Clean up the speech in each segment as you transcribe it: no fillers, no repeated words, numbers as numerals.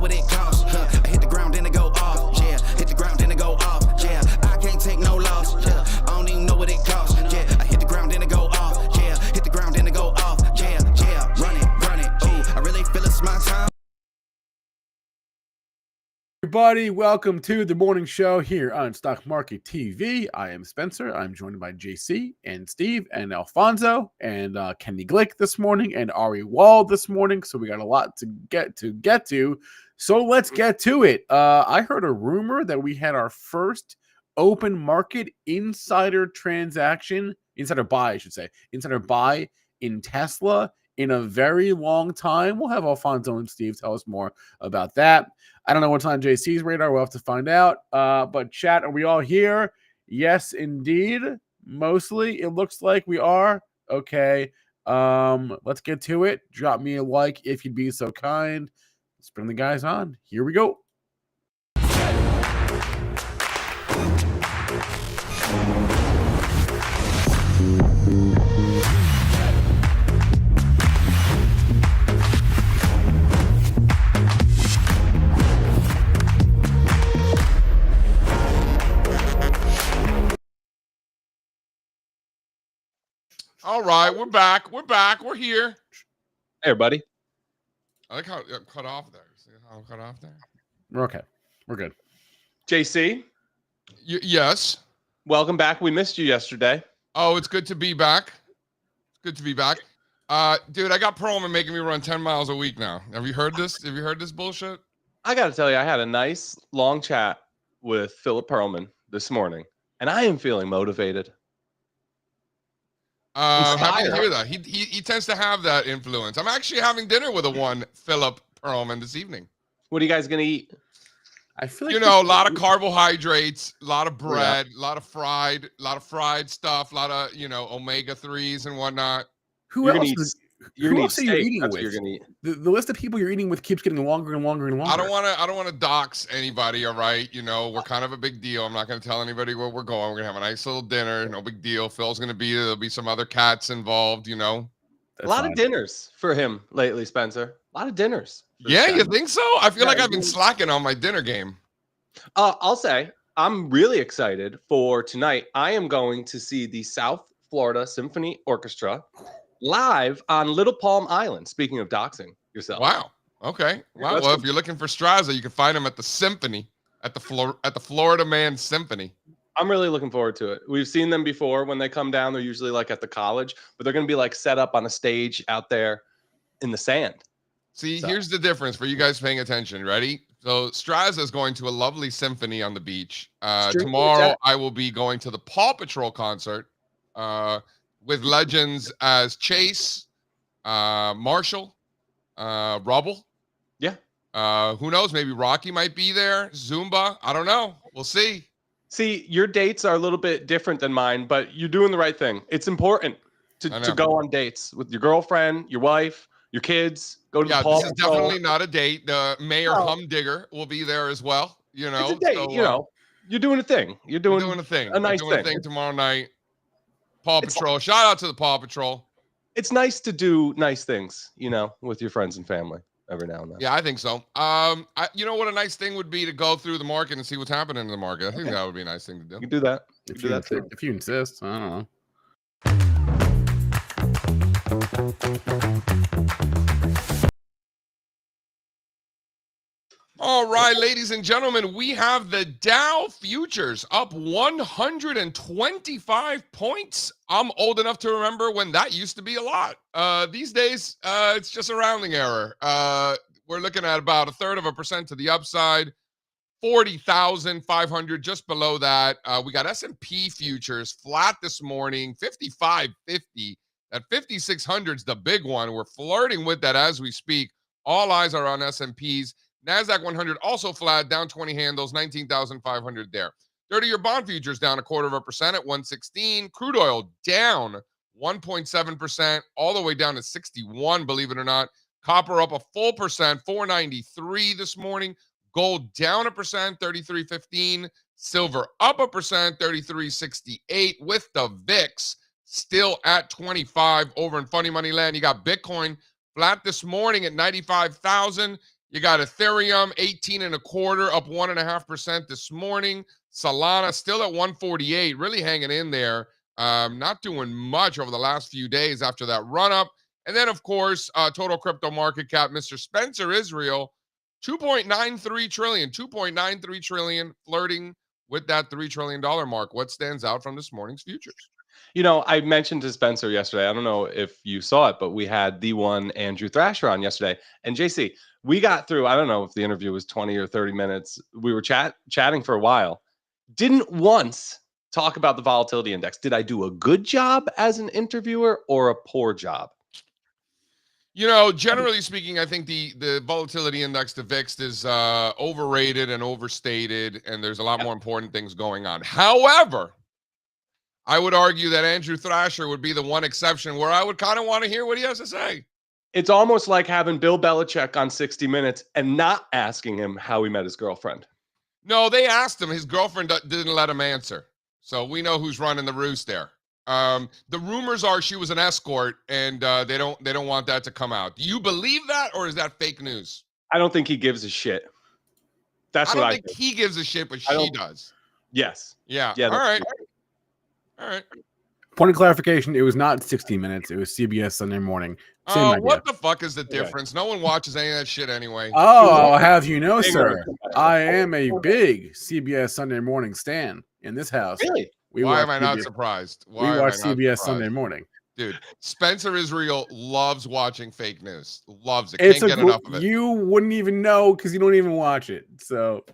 what it costs. I hit the ground, then it go off. Yeah, hit the ground, then it go off. Yeah, I can't take no loss. Yeah, I don't even know what it costs. Yeah, I hit the ground, then it go off. Yeah, hit the ground, then it go off. Yeah, run it. Ooh, I really feel it's my time. Everybody, welcome to the morning show here on Stock Market TV. I am Spencer. I'm joined by JC and Steve and Alfonso and Kenny Glick this morning and Ari Wald this morning. So we got a lot to get to. So let's get to it. I heard a rumor that we had our first open market insider buy in Tesla in a very long time. We'll have Alfonso and Steve tell us more about that. I don't know what's on JC's radar. We'll have to find out. But chat, are we all here? Yes, indeed. Mostly, it looks like we are. Okay. Let's get to it. Drop me a like if you'd be so kind. Let's bring the guys on. Here we go. All right, we're back. We're here. Hey, everybody. I like how it cut off there. See how it cut off there? We're okay. We're good. JC, Yes. welcome back. We missed you yesterday. Oh, it's good to be back. It's good to be back. Dude, I got Perlman making me run 10 miles a week now. Have you heard this? Have you heard this bullshit? I got to tell you, I had a nice long chat with Philip Perlman this morning, and I am feeling motivated. Happy to hear that. He tends to have that influence. I'm actually having dinner with Philip Perlman this evening. What are you guys going to eat? I feel like a lot of carbohydrates, a lot of bread, a lot of fried stuff, a lot of omega-3s and whatnot. Who else are you eating with? You're gonna eat. The list of people you're eating with keeps getting longer and longer and longer. I don't want to dox anybody. All right, we're kind of a big deal. I'm not going to tell anybody where we're going. We're gonna have a nice little dinner. No big deal. Phil's going to be there. There'll be some other cats involved. A lot of dinners for him lately, Spencer. A lot of dinners. Yeah, you think so? I feel like I've been slacking on my dinner game. I'll say I'm really excited for tonight. I am going to see the South Florida Symphony Orchestra live on Little Palm Island. Speaking of doxing yourself. Wow. Okay. Wow. Well, if you're looking for Strazza, you can find him at the Symphony, at the Florida Man Symphony. I'm really looking forward to it. We've seen them before when they come down. They're usually like at the college, but they're going to be like set up on a stage out there in the sand. See, here's the difference for you guys paying attention. Ready? So Strazza is going to a lovely symphony on the beach. Tomorrow, I will be going to the Paw Patrol concert with legends as Chase, Marshall, Rubble. Yeah. Who knows? Maybe Rocky might be there. Zumba. I don't know. We'll see. See, your dates are a little bit different than mine, but you're doing the right thing. It's important to go on dates with your girlfriend, your wife, your kids. Go to the Paw Patrol. This is definitely not a date. The Mayor Humdinger will be there as well. It's a date. So, you're doing a thing. You're doing a thing. A nice thing tomorrow night. Paw Patrol. Shout out to the Paw Patrol. It's nice to do nice things, with your friends and family every now and then. Yeah, I think so. You know what a nice thing would be to go through the market and see what's happening in the market. I think that would be a nice thing to do. You can do that. If you insist. I don't know. All right, ladies and gentlemen, we have the Dow futures up 125 points. I'm old enough to remember when that used to be a lot. These days, it's just a rounding error. We're looking at about 1/3% to the upside, 40,500 just below that. We got S&P futures flat this morning, 55.50. That 5,600 is the big one. We're flirting with that as we speak. All eyes are on S&Ps. NASDAQ 100 also flat, down 20 handles, 19,500 there. 30-year bond futures down 0.25% at 116. Crude oil down 1.7%, all the way down to 61, believe it or not. Copper up a full percent, 493 this morning. Gold down 1%, 33.15. Silver up 1%, 33.68, with the VIX still at 25 over in funny money land. You got Bitcoin flat this morning at 95,000. You got Ethereum 18.25, up 1.5% this morning. Solana still at 148, really hanging in there. Not doing much over the last few days after that run up. And then, of course, total crypto market cap, Mr. Spencer Israel, 2.93 trillion, flirting with that $3 trillion mark. What stands out from this morning's futures? You know, I mentioned to Spencer yesterday, I don't know if you saw it, but we had the one Andrew Thrasher on yesterday. And JC, we got through, I don't know if the interview was 20 or 30 minutes. We were chatting for a while. Didn't once talk about the volatility index. Did I do a good job as an interviewer or a poor job? You know, generally speaking, I think the volatility index, the VIX, is overrated and overstated, and there's a lot more important things going on. However, I would argue that Andrew Thrasher would be the one exception where I would kind of want to hear what he has to say. It's almost like having Bill Belichick on 60 Minutes and not asking him how he met his girlfriend. No, they asked him. His girlfriend didn't let him answer. So we know who's running the roost there. The rumors are she was an escort, and they don't want that to come out. Do you believe that, or is that fake news? I don't think he gives a shit. That's what I think. He gives a shit, but she does. Yes. Yeah. Yeah. All right. Point of clarification: it was not 60 Minutes. It was CBS Sunday Morning. Same idea. What the fuck is the difference? No one watches any of that shit anyway. Oh, I'll have you know, sir, I am a big CBS Sunday Morning stan in this house. Really? Why am I not surprised? We watch CBS Sunday Morning. Dude, Spencer Israel loves watching fake news. Loves it. Can't get enough of it. You wouldn't even know because you don't even watch it. So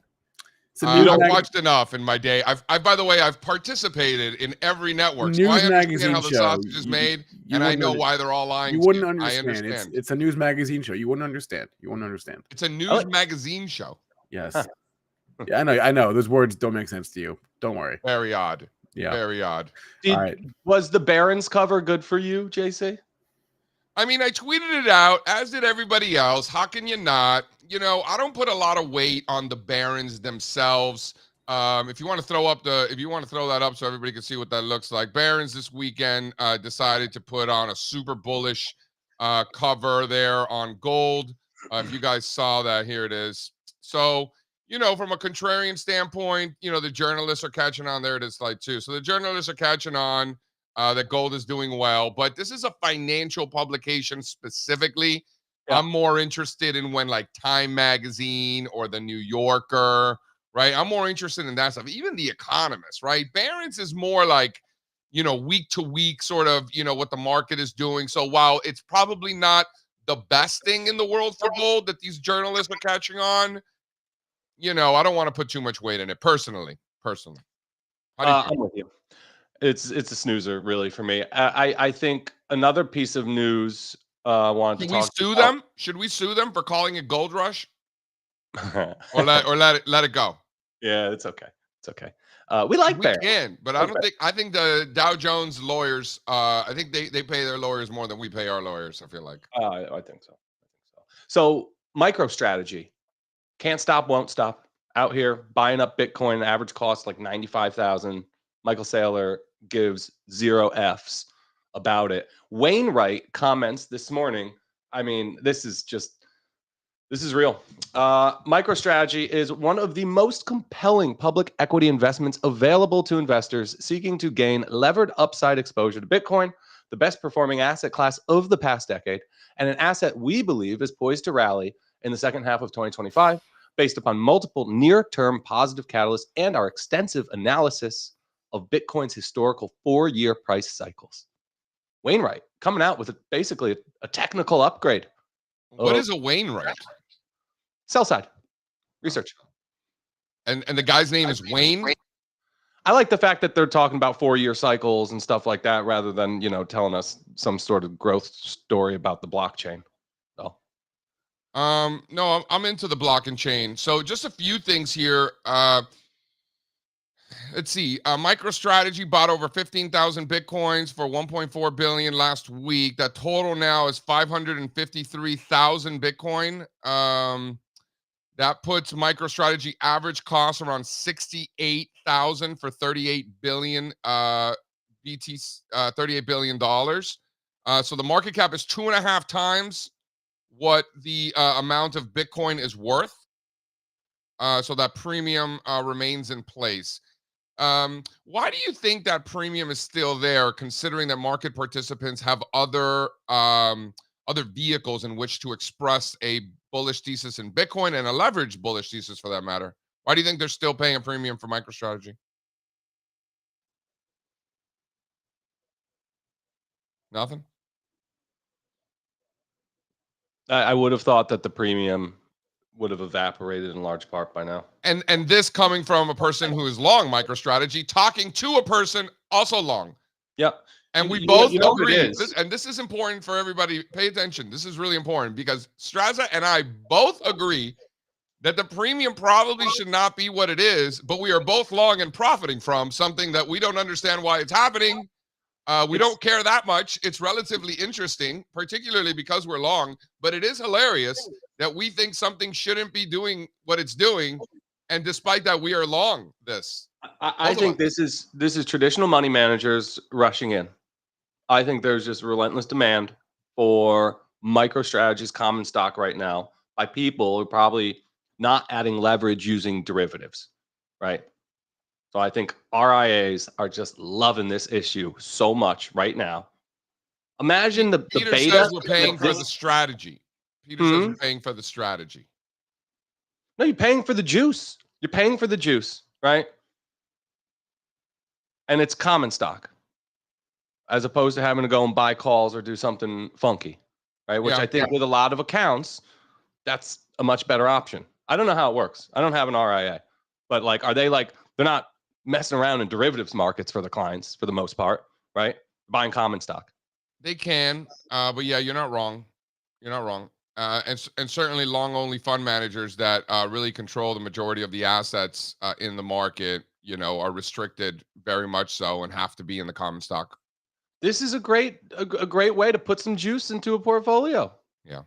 I've watched enough in my day. By the way, I've participated in every network. So I understand how the sausage is made, and I know why they're all lying. You wouldn't understand. I understand. It's a news magazine show. You wouldn't understand. It's a news magazine show. Yes. Yeah, I know. Those words don't make sense to you. Don't worry. Very odd. Yeah. Very odd. All right. Was the Barron's cover good for you, JC? I mean, I tweeted it out, as did everybody else. How can you not? You know, I don't put a lot of weight on the Barons themselves. If you want to throw that up so everybody can see what that looks like. Barons this weekend decided to put on a super bullish cover there on gold. If you guys saw that, here it is. So, you know, from a contrarian standpoint, you know, the journalists are catching on. There it is, slide 2. So the journalists are catching on that gold is doing well, but this is a financial publication specifically. Yeah. I'm more interested in when like Time Magazine or the New Yorker, right? I'm more interested in that stuff. Even the Economist, right? Barron's is more like, you know, week to week sort of, you know, what the market is doing. So while it's probably not the best thing in the world for gold that these journalists are catching on, you know, I don't want to put too much weight in it personally. How do you I'm with you. It's a snoozer, really, for me. I think another piece of news I wanted to talk about. Them? Should we sue them for calling it gold rush? or let it go? Yeah, it's okay. It's okay. We like Barron's. We can, but I think the Dow Jones lawyers, I think they pay their lawyers more than we pay our lawyers, I feel like. I think so. So MicroStrategy. Can't stop, won't stop. Out here buying up Bitcoin, average cost like 95,000. Michael Saylor gives 0 Fs about it. Wainwright comments this morning. I mean, this is real. MicroStrategy is one of the most compelling public equity investments available to investors seeking to gain levered upside exposure to Bitcoin, the best performing asset class of the past decade, and an asset we believe is poised to rally in the second half of 2025 based upon multiple near-term positive catalysts and our extensive analysis of Bitcoin's historical 4-year price cycles. Wainwright coming out with basically a technical upgrade. What is a Wainwright? Sell side research. And the guy's name is Wayne? I like the fact that they're talking about 4-year cycles and stuff like that rather than, you know, telling us some sort of growth story about the blockchain. No, I'm into the block and chain. So just a few things here. Let's see. MicroStrategy bought over 15,000 Bitcoins for 1.4 billion last week. That total now is 553,000 Bitcoin. That puts MicroStrategy average cost around 68,000 for 38 billion $38 billion. So the market cap is 2.5 times what the amount of Bitcoin is worth. So that premium remains in place. Why do you think that premium is still there, considering that market participants have other vehicles in which to express a bullish thesis in Bitcoin and a leveraged bullish thesis for that matter? Why do you think they're still paying a premium for MicroStrategy? Nothing? I would have thought that the premium would have evaporated in large part by now. And this coming from a person who is long MicroStrategy, talking to a person also long. Yep. And we You both know what it agree. is. And this is important for everybody. Pay attention. This is really important because Strazza and I both agree that the premium probably should not be what it is, but we are both long and profiting from something that we don't understand why it's happening. We don't care that much. It's relatively interesting, particularly because we're long, but it is hilarious that we think something shouldn't be doing what it's doing. And despite that, we are long this. I think this is traditional money managers rushing in. I think there's just relentless demand for MicroStrategy's common stock right now by people who are probably not adding leverage using derivatives, right? So I think RIAs are just loving this issue so much right now. Imagine the Peter beta. says we're paying for the strategy. Peter says we're paying for the strategy. No, you're paying for the juice. You're paying for the juice, right? And it's common stock, as opposed to having to go and buy calls or do something funky, right? Which I think with a lot of accounts, that's a much better option. I don't know how it works. I don't have an RIA, but like, are they like, they're not messing around in derivatives markets for the clients for the most part, right? Buying common stock. They can, but yeah, you're not wrong. You're not wrong. And certainly long only fund managers that really control the majority of the assets in the market, you know, are restricted very much so and have to be in the common stock. This is a great way to put some juice into a portfolio. Yeah.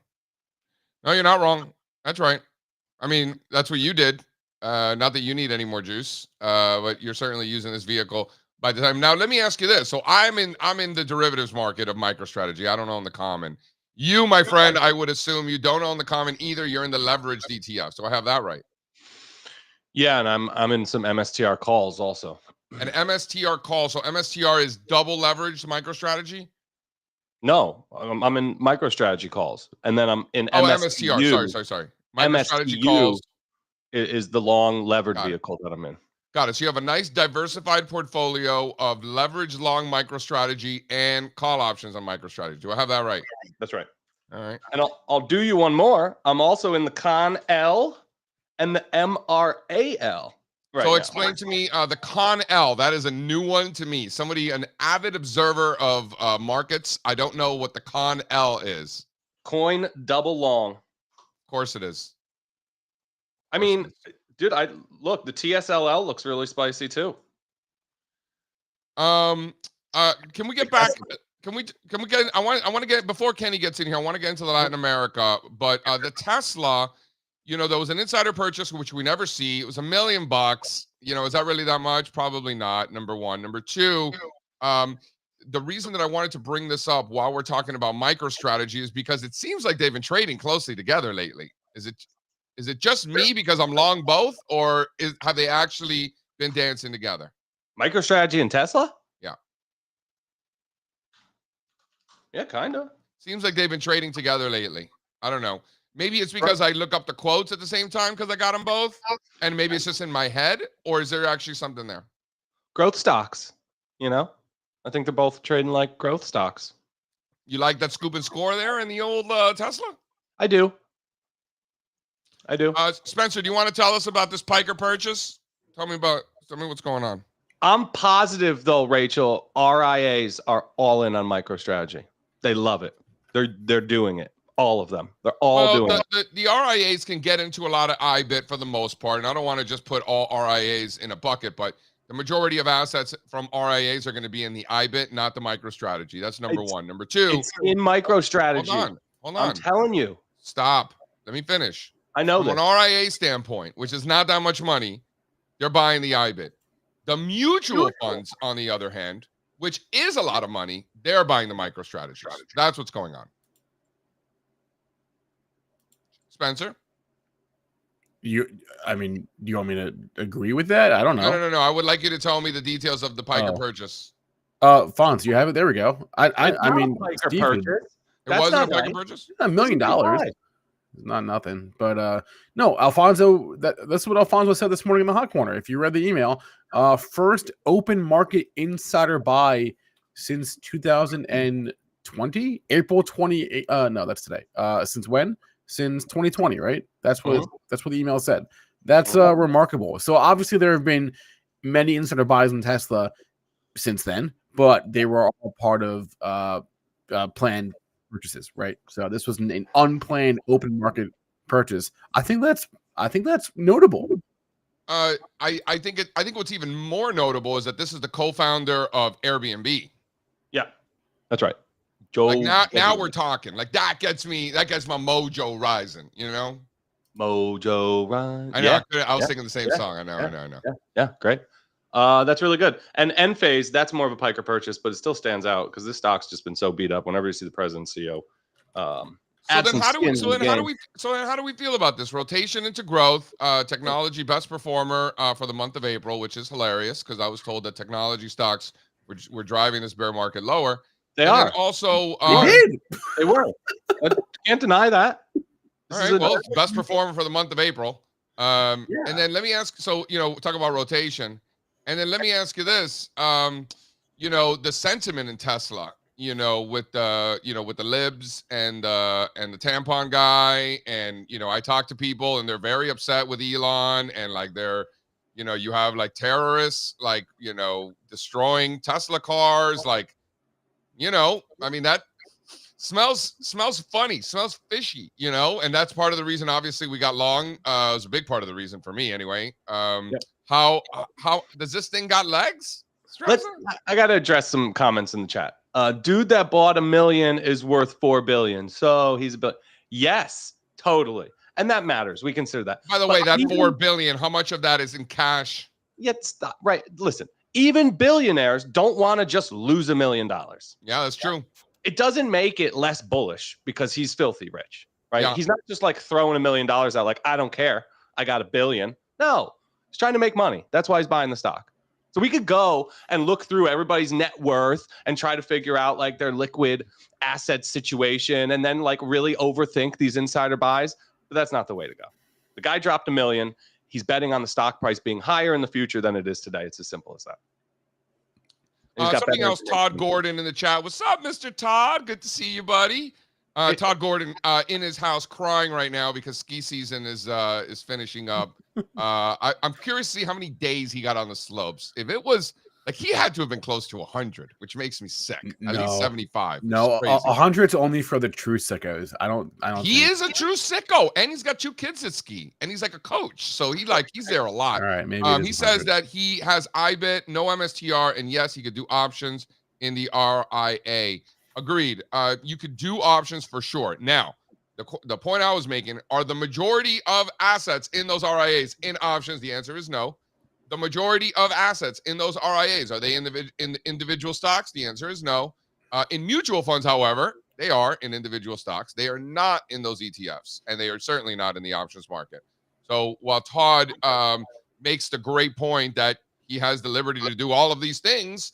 No, you're not wrong. That's right. I mean, that's what you did. Not that you need any more juice, but you're certainly using this vehicle by the time. Now, let me ask you this. So I'm in the derivatives market of MicroStrategy. I don't own the common. You, my friend, I would assume you don't own the common either. You're in the leveraged ETF. So I have that right. Yeah, and I'm in some MSTR calls also. An MSTR call. So MSTR is double leveraged MicroStrategy? No, I'm in MicroStrategy calls, and then I'm in MSTR. Sorry. MicroStrategy calls is the long levered vehicle that I'm in. Got it. So you have a nice diversified portfolio of leveraged long MicroStrategy and call options on MicroStrategy. Do I have that right? That's right. All right. And I'll do you one more. I'm also in the Con L and the MRAL. Right so now. explain to me the Con L. That is a new one to me. Somebody, an avid observer of markets. I don't know what the Con L is. Coin double long. Of course it is. I mean, dude, look, the TSLL looks really spicy too. Can we get back? Can we get? I want to get before Kenny gets in here. I want to get into the Latin America, but the Tesla. You know, there was an insider purchase, which we never see. It was $1 million. You know, is that really that much? Probably not. Number one. Number two, the reason that I wanted to bring this up while we're talking about MicroStrategy is because it seems like they've been trading closely together lately. Is it just me because I'm long both, or have they actually been dancing together? MicroStrategy and Tesla? Yeah. Yeah, kind of. Seems like they've been trading together lately. I don't know. Maybe it's because I look up the quotes at the same time because I got them both, and maybe it's just in my head, or is there actually something there? Growth stocks, you know? I think they're both trading like growth stocks. You like that scoop and score there in the old Tesla? I do. Spencer, do you want to tell us about this Piker purchase? Tell me what's going on. I'm positive though, Rachel, RIAs are all in on MicroStrategy. They love it. They're doing it. All of them. They're all doing it. The RIAs can get into a lot of IBIT for the most part, and I don't want to just put all RIAs in a bucket, but the majority of assets from RIAs are going to be in the IBIT, not the MicroStrategy. That's number one. Number two. It's in MicroStrategy. Hold on. I'm telling you. Stop. Let me finish. I know From an RIA standpoint, which is not that much money, they're buying the IBIT. The mutual funds, on the other hand, which is a lot of money, they're buying the MicroStrategy. That's what's going on. Spencer? I mean, do you want me to agree with that? I don't know. No. I would like you to tell me the details of the Piker purchase. Fonz, you have it. There we go. I mean, Piker Steve, purchase. It That's wasn't a not Piker right. purchase? $1 million. Not nothing. But no, Alfonso, that's what Alfonso said this morning in the Hot Corner. If you read the email, first open market insider buy since 2020, April 28. No, that's today. Since when? Since 2020, right? That's what the email said. That's remarkable. So obviously there have been many insider buys in Tesla since then, but they were all part of planned purchases, right? So this was an unplanned open market purchase. I think that's notable. I think what's even more notable is that this is the co-founder of Airbnb. Yeah, that's right. Joe. Like now we're talking. Like that gets my mojo rising. You know, Mojo Run. I know. I was singing the same song. I know. Yeah, great. That's really good. And Enphase, that's more of a Piker purchase, but it still stands out because this stock's just been so beat up. Whenever you see the president, CEO. So then how do we feel about this rotation into growth? Technology best performer for the month of April, which is hilarious because I was told that technology stocks were driving this bear market lower. They are. Also, they were. I can't deny that. All right. Well, best performer for the month of April. And then let me ask. So talk about rotation, and then let me ask you this. The sentiment in Tesla. With the libs and the tampon guy, and I talk to people, and they're very upset with Elon, and like they're, you have like terrorists, like destroying Tesla cars, like, I mean that smells funny, smells fishy, and that's part of the reason. Obviously, we got long. It was a big part of the reason for me, anyway. How does this thing got legs? I got to address some comments in the chat. Dude that bought $1 million is worth $4 billion. So he's a billion. Yes, totally. And that matters. We consider that. By the way, that $4 billion, how much of that is in cash? Yeah, stop. Right. Listen, even billionaires don't want to just lose $1 million. Yeah, that's true. It doesn't make it less bullish because he's filthy rich, right? Yeah. He's not just like throwing $1 million out like, I don't care. I got $1 billion. No, he's trying to make money. That's why he's buying the stock. So we could go and look through everybody's net worth and try to figure out like their liquid asset situation and then like really overthink these insider buys. But that's not the way to go. The guy dropped $1 million. He's betting on the stock price being higher in the future than it is today. It's as simple as that. Something else, Todd Gordon in the chat. What's up, Mr. Todd? Good to see you, buddy. Todd Gordon in his house crying right now because ski season is finishing up. I'm curious to see how many days he got on the slopes. If it was like he had to have been close to 100, which makes me sick. At least 75. No, 100's only for the true sickos. I don't. He is a true sicko, and he's got 2 kids that ski, and he's like a coach, so he's there a lot. All right, maybe he says that he has IBIT, no MSTR, and yes, he could do options in the RIA. Agreed. You could do options for sure. Now, the point I was making, are the majority of assets in those RIAs in options? The answer is no. The majority of assets in those RIAs, are they in individual stocks? The answer is no. In mutual funds, however, they are in individual stocks. They are not in those ETFs, and they are certainly not in the options market. So while Todd makes the great point that he has the liberty to do all of these things,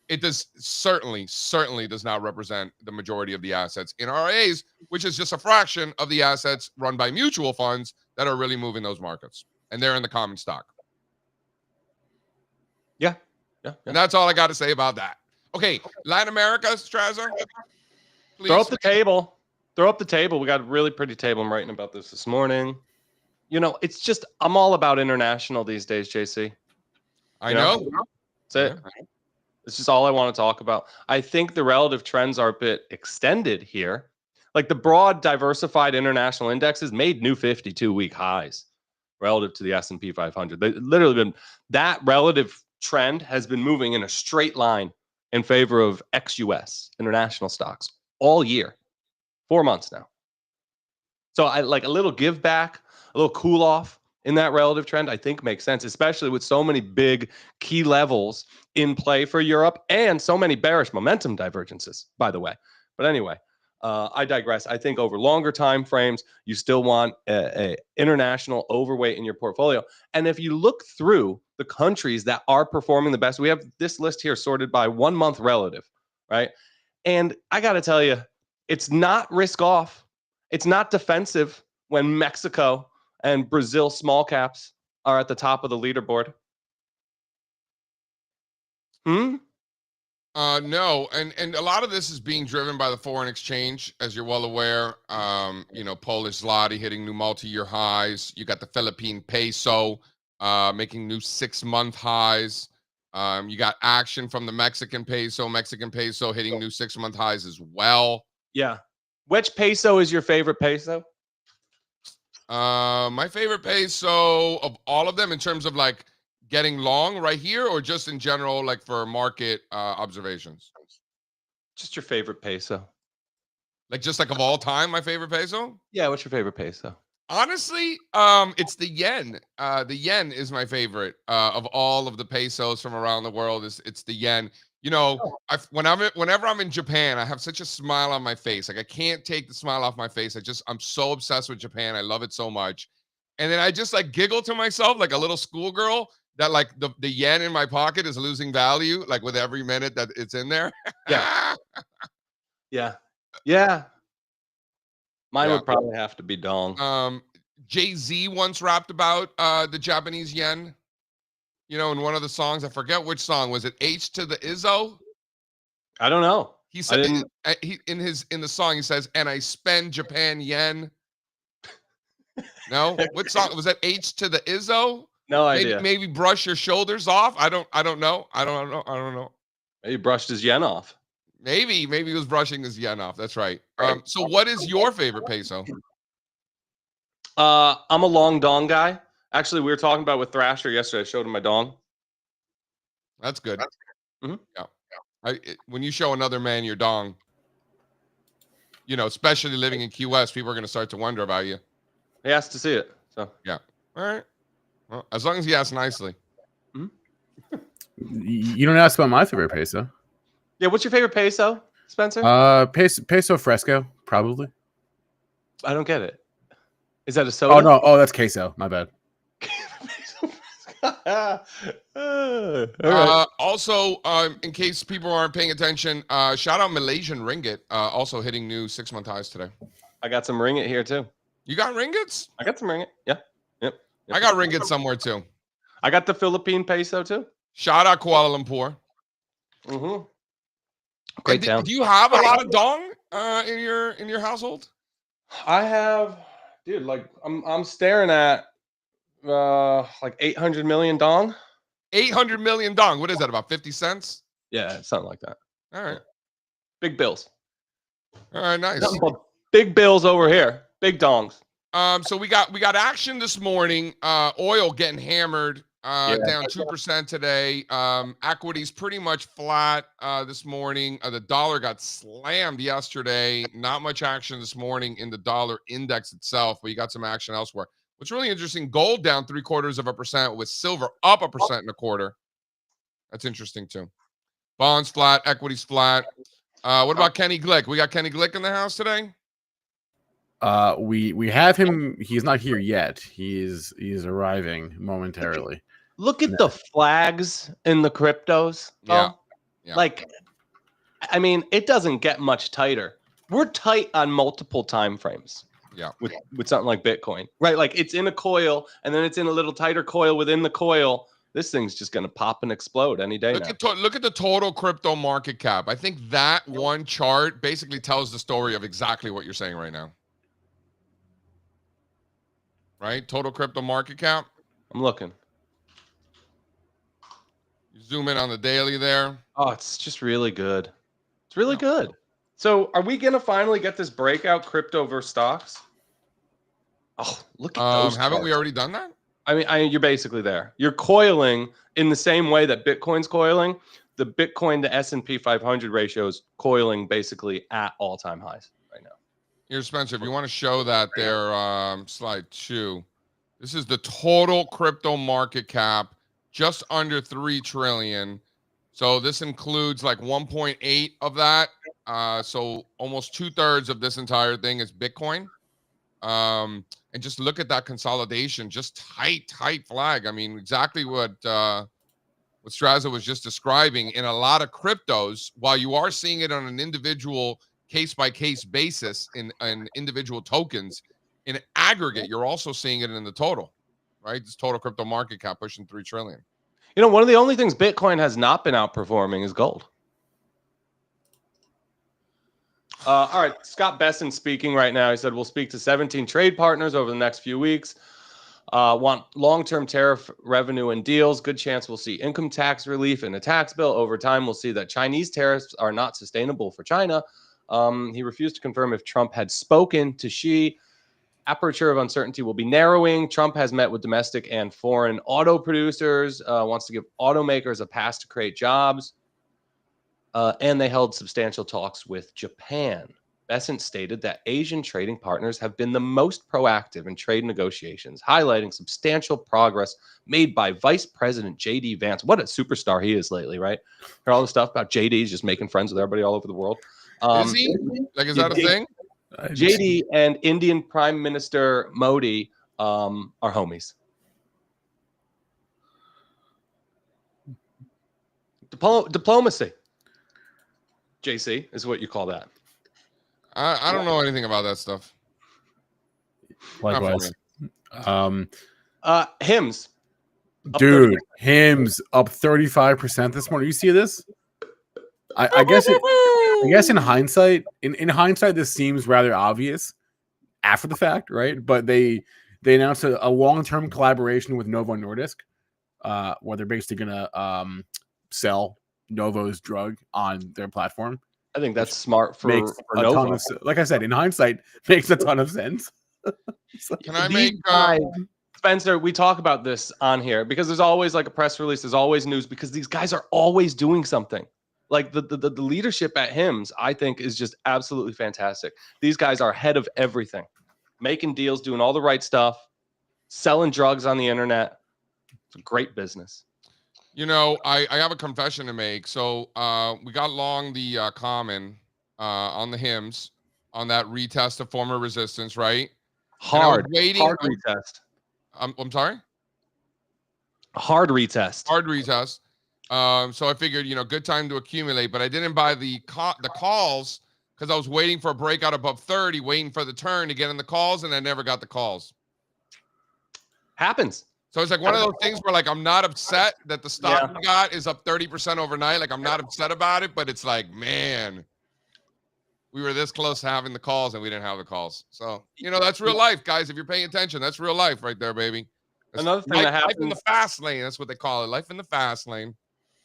it does certainly does not represent the majority of the assets in RIAs, which is just a fraction of the assets run by mutual funds that are really moving those markets, and they're in the common stock. Yeah. And that's all I got to say about that. Okay, Latin America, Strazza, please. Throw up the table. We got a really pretty table. I'm writing about this morning. It's just, I'm all about international these days, JC. I know. That's it. Yeah. It's just all I want to talk about. I think the relative trends are a bit extended here. Like the broad diversified international indexes made new 52-week highs relative to the S&P 500. They literally been, that relative trend has been moving in a straight line in favor of ex-US international stocks all year, 4 months now. So I like a little give back, a little cool off in that relative trend, I think makes sense, especially with so many big key levels in play for Europe and so many bearish momentum divergences, by the way. But anyway, I digress. I think over longer time frames, you still want a international overweight in your portfolio. And if you look through the countries that are performing the best, we have this list here sorted by 1 month relative, right? And I got to tell you, it's not risk off. It's not defensive when Mexico and Brazil small caps are at the top of the leaderboard. No, and a lot of this is being driven by the foreign exchange, as you're well aware. Polish zloty hitting new multi-year highs. You got the Philippine peso making new 6-month highs. You got action from the Mexican peso hitting new 6-month highs as well. Yeah. Which peso is your favorite peso? My favorite peso of all of them in terms of like getting long right here, or just in general, like for market observations? Just your favorite peso. Like just like of all time, my favorite peso? Yeah, what's your favorite peso? Honestly, it's the yen. The yen is my favorite of all of the pesos from around the world. It's the yen. You know, whenever I'm in Japan, I have such a smile on my face. Like I can't take the smile off my face. I'm so obsessed with Japan. I love it so much. And then I just like giggle to myself like a little schoolgirl that like the yen in my pocket is losing value like with every minute that it's in there. Yeah. Yeah. Mine Yeah. would probably have to be dong. Jay-Z once rapped about the Japanese yen. You know, in one of the songs, I forget which song. Was it H to the Izzo? I don't know. He said in the song he says, "And I spend Japan yen." No, what song was that? H to the Izzo? No idea. Maybe brush your shoulders off. I don't know. I don't know. He brushed his yen off. Maybe he was brushing his yen off. That's right. So what is your favorite peso? I'm a long dong guy. Actually, we were talking about with Thrasher yesterday. I showed him my dong. That's good. Mm-hmm. Yeah. When you show another man your dong, you know, especially living in Key West, people are going to start to wonder about you. He has to see it. So yeah. All right. Well, as long as he asks nicely. Mm-hmm. You don't ask about my favorite peso. Yeah, what's your favorite peso, Spencer? Peso fresco, probably. I don't get it. Is that a soda? Oh no, that's queso. My bad. Also, in case people aren't paying attention, shout out Malaysian ringgit, also hitting new 6-month highs today. I got some ringgit here too. You got ringgits? I got some ringgit. Yeah. Yep. I got ringgit somewhere too. I got the Philippine peso too. Shout out Kuala Lumpur. Mm-hmm. Great town. Do you have a lot of dong in your household? I have, dude. Like I'm staring at like 800 million dong. 800 million dong. What is that? About 50 cents? Yeah, something like that. All right. Big bills. All right, nice. Big bills over here. Big dongs. So we got action this morning. Oil getting hammered. Down 2% today. Equities pretty much flat this morning. The dollar got slammed yesterday. Not much action this morning in the dollar index itself, but you got some action elsewhere. What's really interesting, gold down 0.75% with silver up 1.25%. That's interesting too. Bonds flat, equities flat. What about Kenny Glick? We got Kenny Glick in the house today? We have him. He's not here yet. He's arriving momentarily. Look at the flags in the cryptos. Yeah. Like, I mean, it doesn't get much tighter. We're tight on multiple time frames. Yeah. With something like Bitcoin, right? Like it's in a coil and then it's in a little tighter coil within the coil. This thing's just going to pop and explode any day. Look at the total crypto market cap. I think that one chart basically tells the story of exactly what you're saying right now. Right? Total crypto market cap. I'm looking. You zoom in on the daily there. Oh, it's just really good. It's really good. So are we going to finally get this breakout crypto versus stocks? Oh, look at those. Haven't charts. we already done that? I mean, you're basically there. You're coiling in the same way that Bitcoin's coiling. The Bitcoin to S&P 500 ratio is coiling basically at all-time highs right now. Here, Spencer, if you want to show that there, slide 2. This is the total crypto market cap, just under 3 trillion. So this includes like 1.8 of that So almost 2/3 of this entire thing is Bitcoin. And just look at that consolidation, just tight flag. I mean, exactly what Strazza was just describing in a lot of cryptos. While you are seeing it on an individual case-by-case basis in individual tokens, in aggregate, you're also seeing it in the total, right? This total crypto market cap pushing 3 trillion. You know, one of the only things Bitcoin has not been outperforming is gold. All right, Scott Besson speaking right now. He said, we'll speak to 17 trade partners over the next few weeks. Want long-term tariff revenue and deals. Good chance we'll see income tax relief in a tax bill. Over time, we'll see that Chinese tariffs are not sustainable for China. He refused to confirm if Trump had spoken to Xi. Aperture of uncertainty will be narrowing. Trump has met with domestic and foreign auto producers, wants to give automakers a pass to create jobs. And they held substantial talks with Japan. Besant stated that Asian trading partners have been the most proactive in trade negotiations, highlighting substantial progress made by Vice President J.D. Vance. What a superstar he is lately, right? Heard all the stuff about J.D.'s just making friends with everybody all over the world. Is he? Like, is that a thing? JD and Indian Prime Minister Modi are homies. Diplomacy, JC, is what you call that. I don't know anything about that stuff. Likewise. Hymns. Dude, hymns up 35% this morning. You see this? I guess in hindsight, in hindsight, this seems rather obvious after the fact, right? But they announced a long-term collaboration with Novo Nordisk, where they're basically gonna sell Novo's drug on their platform. I think that's smart for a Novo. ton of, like I said, in hindsight, makes a ton of sense. Can I make Spencer, we talk about this on here because there's always like a press release, there's always news because these guys are always doing something. Like the leadership at HIMS, I think, is just absolutely fantastic. These guys are ahead of everything, making deals, doing all the right stuff, selling drugs on the internet. It's a great business. You know, I have a confession to make. So we got long the common on the HIMS on that retest of former resistance, right? Hard retest. I'm sorry? Hard retest. Hard retest. So I figured, you know, good time to accumulate, but I didn't buy the calls because I was waiting for a breakout above 30, waiting for the turn to get in the calls, and I never got the calls. Happens. So it's like one of those things where, like, I'm not upset that the stock we got is up 30% overnight. Like, I'm not upset about it, but it's like, man, we were this close to having the calls and we didn't have the calls. So, you know, that's real life, guys. If you're paying attention, that's real life right there, baby. That's another thing that happens. Life in the fast lane. That's what they call it. Life in the fast lane.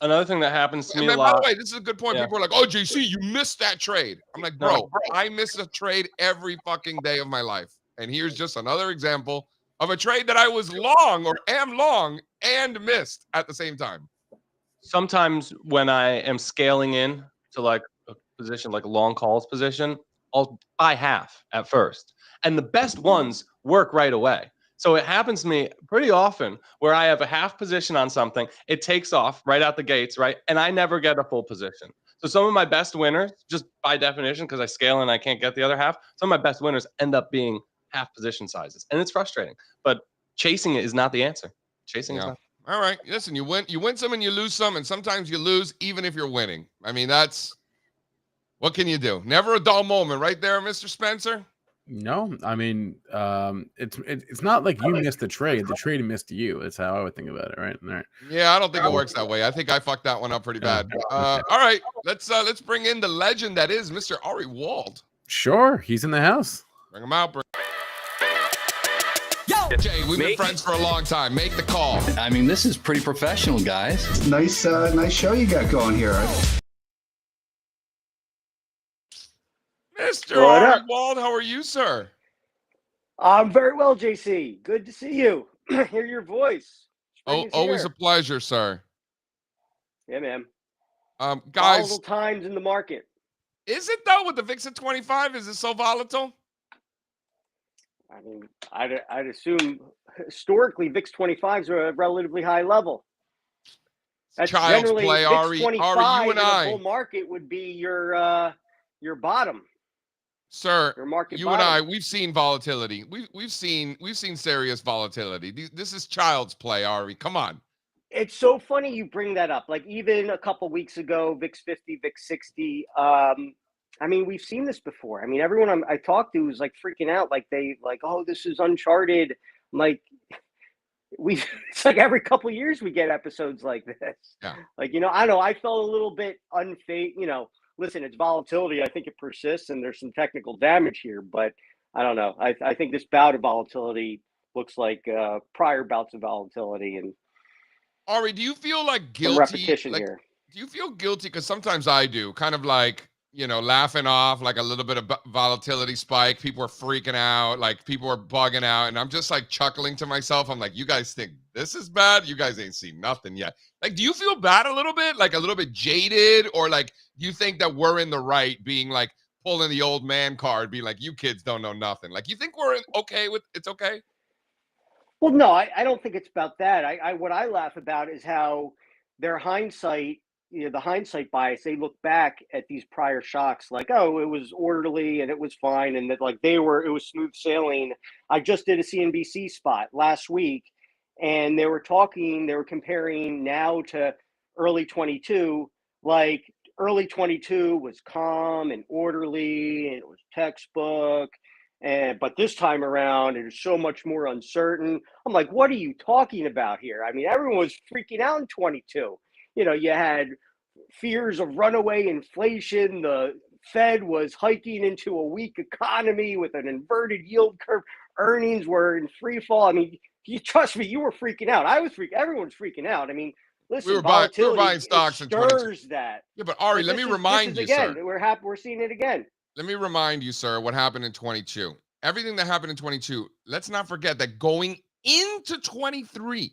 Another thing that happens to me a lot. By the way, this is a good point. People are like, oh, JC, you missed that trade. I'm like, bro, I miss a trade every fucking day of my life. And here's just another example of a trade that I was long or am long and missed at the same time. Sometimes when I am scaling in to like a position, like a long calls position, I'll buy half at first. And the best ones work right away. So it happens to me pretty often where I have a half position on something, it takes off right out the gates, right? And I never get a full position. So some of my best winners, just by definition, because I scale and I can't get the other half, some of my best winners end up being half position sizes. And it's frustrating. But chasing it is not the answer. Chasing is not. All right. Listen, you win some and you lose some, and sometimes you lose even if you're winning. I mean, that's what can you do? Never a dull moment, right there, Mr. Spencer. No, I mean, it's not like you missed the trade missed you. That's how I would think about it, right? All right. Yeah, I don't think it works that way. I think I fucked that one up pretty bad. All right, let's bring in the legend that is Mr. Ari Wald. Sure, he's in the house. Bring him out. Jay, we've been friends for a long time. Make the call. I mean, this is pretty professional, guys. Nice show you got going here. Mr. Ari Wald, how are you, sir? I'm very well, JC. Good to see you. Hear your voice. Always a pleasure, sir. Yeah, man. Guys, volatile times in the market. Is it though with the VIX at 25? Is it so volatile? I mean, I'd assume historically VIX 25s are a relatively high level. That's Child's generally play, VIX Ari. 25 Ari, you and in I. a bull market would be your your bottom, Sir, your market you and bottom. I, we've seen volatility. We've seen serious volatility. This is child's play, Ari. Come on. It's so funny you bring that up. Like even a couple weeks ago, VIX 50, VIX 60. I mean, we've seen this before. I mean, everyone I talked to was like freaking out, like oh, this is uncharted. I'm like, it's like every couple of years we get episodes like this. Yeah. Like, I know I felt a little bit unfazed. Listen, it's volatility. I think it persists, and there's some technical damage here, but I don't know. I think this bout of volatility looks like prior bouts of volatility, and Ari, do you feel like some guilty? repetition Like, here. do you feel guilty? Because sometimes I do, kind of like, laughing off like a little bit of volatility spike. People are freaking out, like people are bugging out. And I'm just like chuckling to myself. I'm like, you guys think this is bad? You guys ain't seen nothing yet. Like, do you feel bad a little bit? Like a little bit jaded? Or like, do you think that we're in the right being like pulling the old man card, being like, you kids don't know nothing? Like, you think we're okay with it's okay? Well, no, I don't think it's about that. What I laugh about is how their hindsight, the hindsight bias, they look back at these prior shocks like, oh, it was orderly and it was fine. And that like it was smooth sailing. I just did a CNBC spot last week and they were comparing now to early 22, like early 22 was calm and orderly and it was textbook. But this time around, it is so much more uncertain. I'm like, what are you talking about here? I mean, everyone was freaking out in 22. You had fears of runaway inflation. The Fed was hiking into a weak economy with an inverted yield curve. Earnings were in free fall. I mean, you trust me, you were freaking out. I was everyone's freaking out. I mean, listen, We were volatility buying stocks in 22. stirs that. Yeah, but Ari, let me remind you, again, sir. We're seeing it again. Let me remind you, sir, what happened in 22. Everything that happened in 22, let's not forget that going into 23,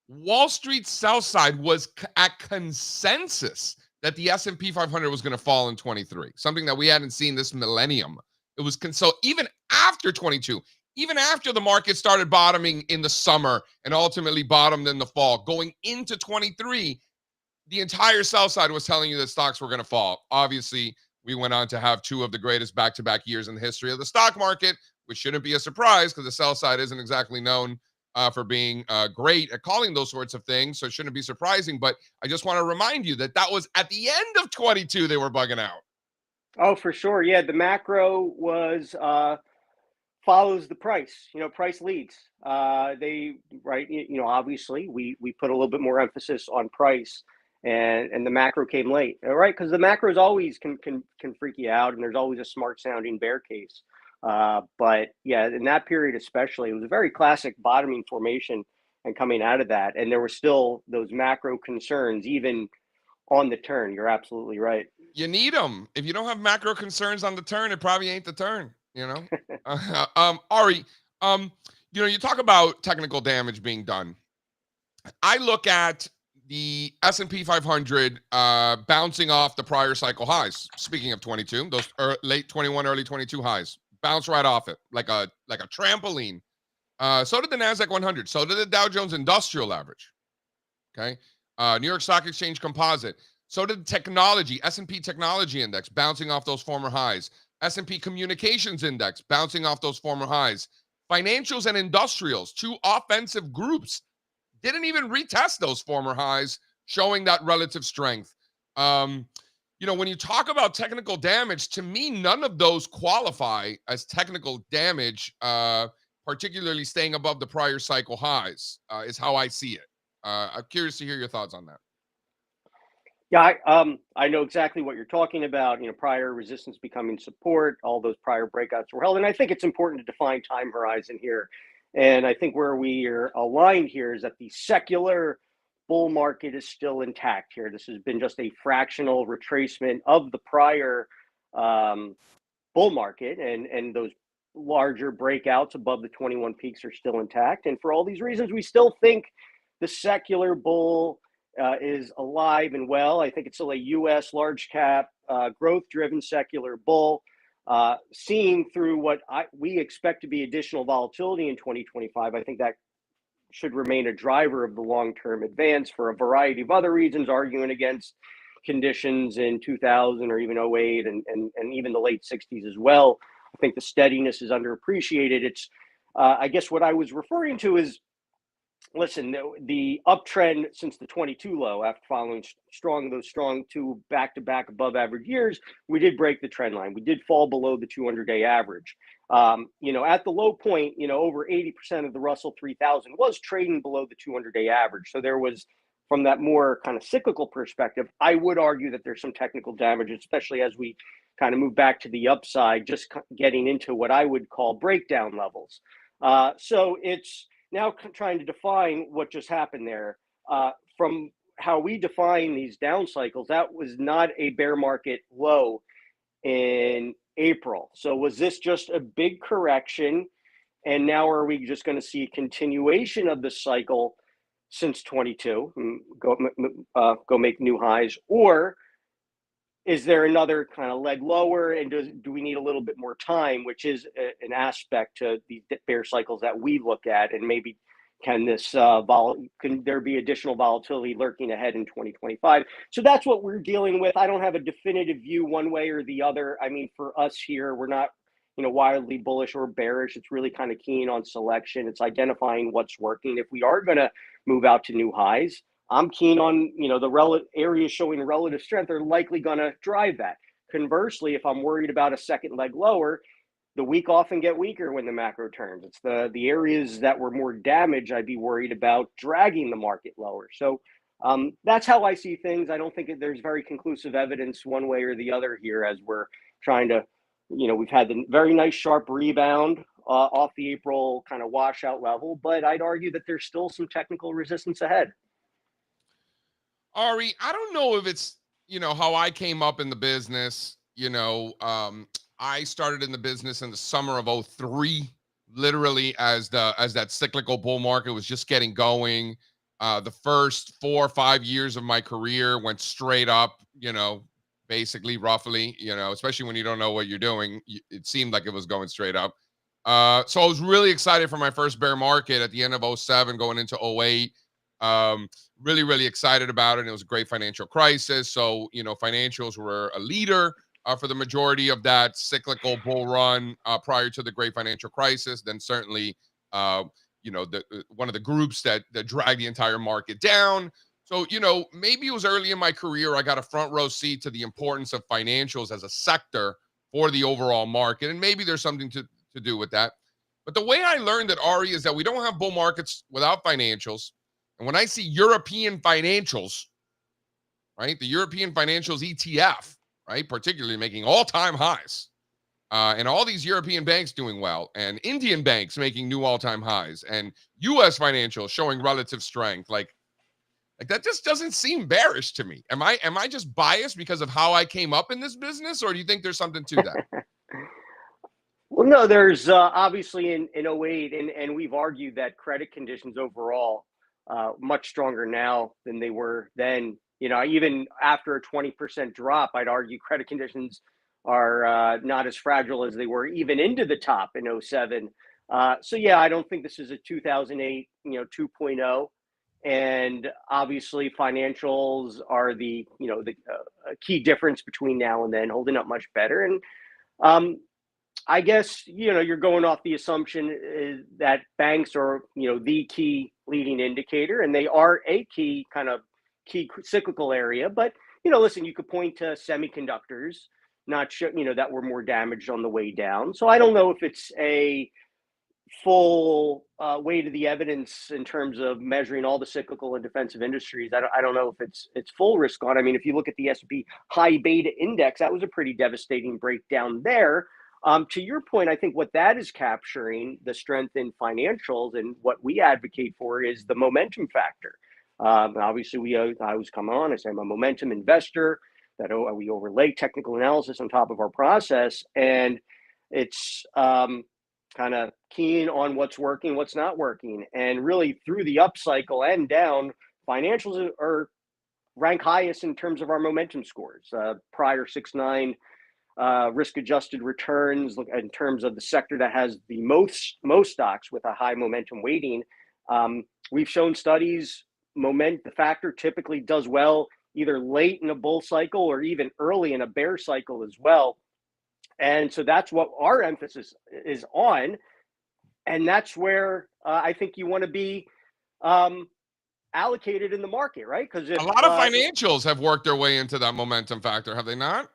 Wall Street sell side was at consensus that the S&P 500 was going to fall in 23, something that we hadn't seen this millennium. It was so even after 22, even after the market started bottoming in the summer and ultimately bottomed in the fall, going into 23, the entire sell side was telling you that stocks were going to fall. Obviously, we went on to have two of the greatest back-to-back years in the history of the stock market, which shouldn't be a surprise because the sell side isn't exactly known for being great at calling those sorts of things. So it shouldn't be surprising. But I just want to remind you that was at the end of 22, they were bugging out. Oh, for sure. Yeah, the macro was follows the price. Price leads. Obviously we put a little bit more emphasis on price. And the macro came late, all right? Because the macros always can freak you out, and there's always a smart sounding bear case. But yeah, in that period especially, it was a very classic bottoming formation and coming out of that. And there were still those macro concerns, even on the turn. You're absolutely right. You need them. If you don't have macro concerns on the turn, it probably ain't the turn, Ari, you talk about technical damage being done. I look at the S&P 500 bouncing off the prior cycle highs. Speaking of 22, those late 21, early 22 highs, bounce right off it like a trampoline. So did the NASDAQ 100. So did the Dow Jones Industrial Average. Okay. New York Stock Exchange Composite. So did technology, S&P Technology Index, bouncing off those former highs. S&P Communications Index, bouncing off those former highs. Financials and industrials, two offensive groups, didn't even retest those former highs, showing that relative strength. When you talk about technical damage, to me, none of those qualify as technical damage, particularly staying above the prior cycle highs, is how I see it. I'm curious to hear your thoughts on that. Yeah, I know exactly what you're talking about. Prior resistance becoming support, all those prior breakouts were held. And I think it's important to define time horizon here. And I think where we are aligned here is that the secular bull market is still intact here. This has been just a fractional retracement of the prior bull market, and those larger breakouts above the 21 peaks are still intact. And for all these reasons, we still think the secular bull is alive and well. I think it's still a U.S. large cap, growth-driven secular bull. Seeing through what we expect to be additional volatility in 2025, I think that should remain a driver of the long-term advance for a variety of other reasons, arguing against conditions in 2000 or even '08 and even the late 60s as well. I think the steadiness is underappreciated. It's, I guess what I was referring to is, listen, the uptrend since the 22 low, after following those strong two back-to-back above average years, we did break the trend line. We did fall below the 200-day average. At the low point, over 80% of the Russell 3000 was trading below the 200-day average. So there was, from that more kind of cyclical perspective, I would argue that there's some technical damage, especially as we kind of move back to the upside, just getting into what I would call breakdown levels. So it's now trying to define what just happened there. From how we define these down cycles, that was not a bear market low in April. So was this just a big correction? And now are we just going to see a continuation of the cycle since 22, go make new highs? Or is there another kind of leg lower, and do we need a little bit more time, which is an aspect to the bear cycles that we look at, and maybe can there be additional volatility lurking ahead in 2025? So that's what we're dealing with. I don't have a definitive view one way or the other. I mean, for us here, we're not wildly bullish or bearish. It's really kind of keen on selection. It's identifying what's working. If we are going to move out to new highs, I'm keen on, the areas showing relative strength are likely going to drive that. Conversely, if I'm worried about a second leg lower, the weak often get weaker when the macro turns. It's the areas that were more damaged I'd be worried about dragging the market lower. So that's how I see things. I don't think there's very conclusive evidence one way or the other here, as we're trying to, we've had the very nice sharp rebound off the April kind of washout level, but I'd argue that there's still some technical resistance ahead. Ari, I don't know if it's, how I came up in the business. I started in the business in the summer of '03, literally as that cyclical bull market was just getting going. The first 4 or 5 years of my career went straight up, basically roughly, especially when you don't know what you're doing. It seemed like it was going straight up. So I was really excited for my first bear market at the end of '07 going into '08. Really, really excited about it. It was a great financial crisis. So, financials were a leader for the majority of that cyclical bull run prior to the great financial crisis. Then certainly, one of the groups that dragged the entire market down. So, maybe it was early in my career, I got a front row seat to the importance of financials as a sector for the overall market. And maybe there's something to do with that. But the way I learned it, Ari, is that we don't have bull markets without financials. And when I see European financials, right, the European financials ETF, right, particularly making all-time highs, and all these European banks doing well, and Indian banks making new all-time highs, and U.S. financials showing relative strength, like that just doesn't seem bearish to me. Am I just biased because of how I came up in this business, or do you think there's something to that? Well, no, there's obviously in '08, and we've argued that credit conditions overall much stronger now than they were then. Even after a 20% drop, I'd argue credit conditions are not as fragile as they were even into the top in '07. So yeah, I don't think this is a 2008, 2.0. And obviously financials are the key difference between now and then, holding up much better. And I guess, you're going off the assumption that banks are, the key leading indicator, and they are a key cyclical area. But, listen, you could point to semiconductors, that were more damaged on the way down. So I don't know if it's a full weight of the evidence in terms of measuring all the cyclical and defensive industries. I don't know if it's full risk on. I mean, if you look at the S&P high beta index, that was a pretty devastating breakdown there. To your point, I think what that is capturing, the strength in financials, and what we advocate for is the momentum factor. Obviously, I always come on, I say I'm a momentum investor, that we overlay technical analysis on top of our process, and it's kind of keen on what's working, what's not working. And really through the upcycle and down, financials are rank highest in terms of our momentum scores. Prior 6-9 risk-adjusted returns in terms of the sector that has the most stocks with a high momentum weighting. We've shown studies, the factor typically does well either late in a bull cycle or even early in a bear cycle as well. And so that's what our emphasis is on. And that's where I think you want to be allocated in the market, right? Because if a lot of financials have worked their way into that momentum factor, have they not?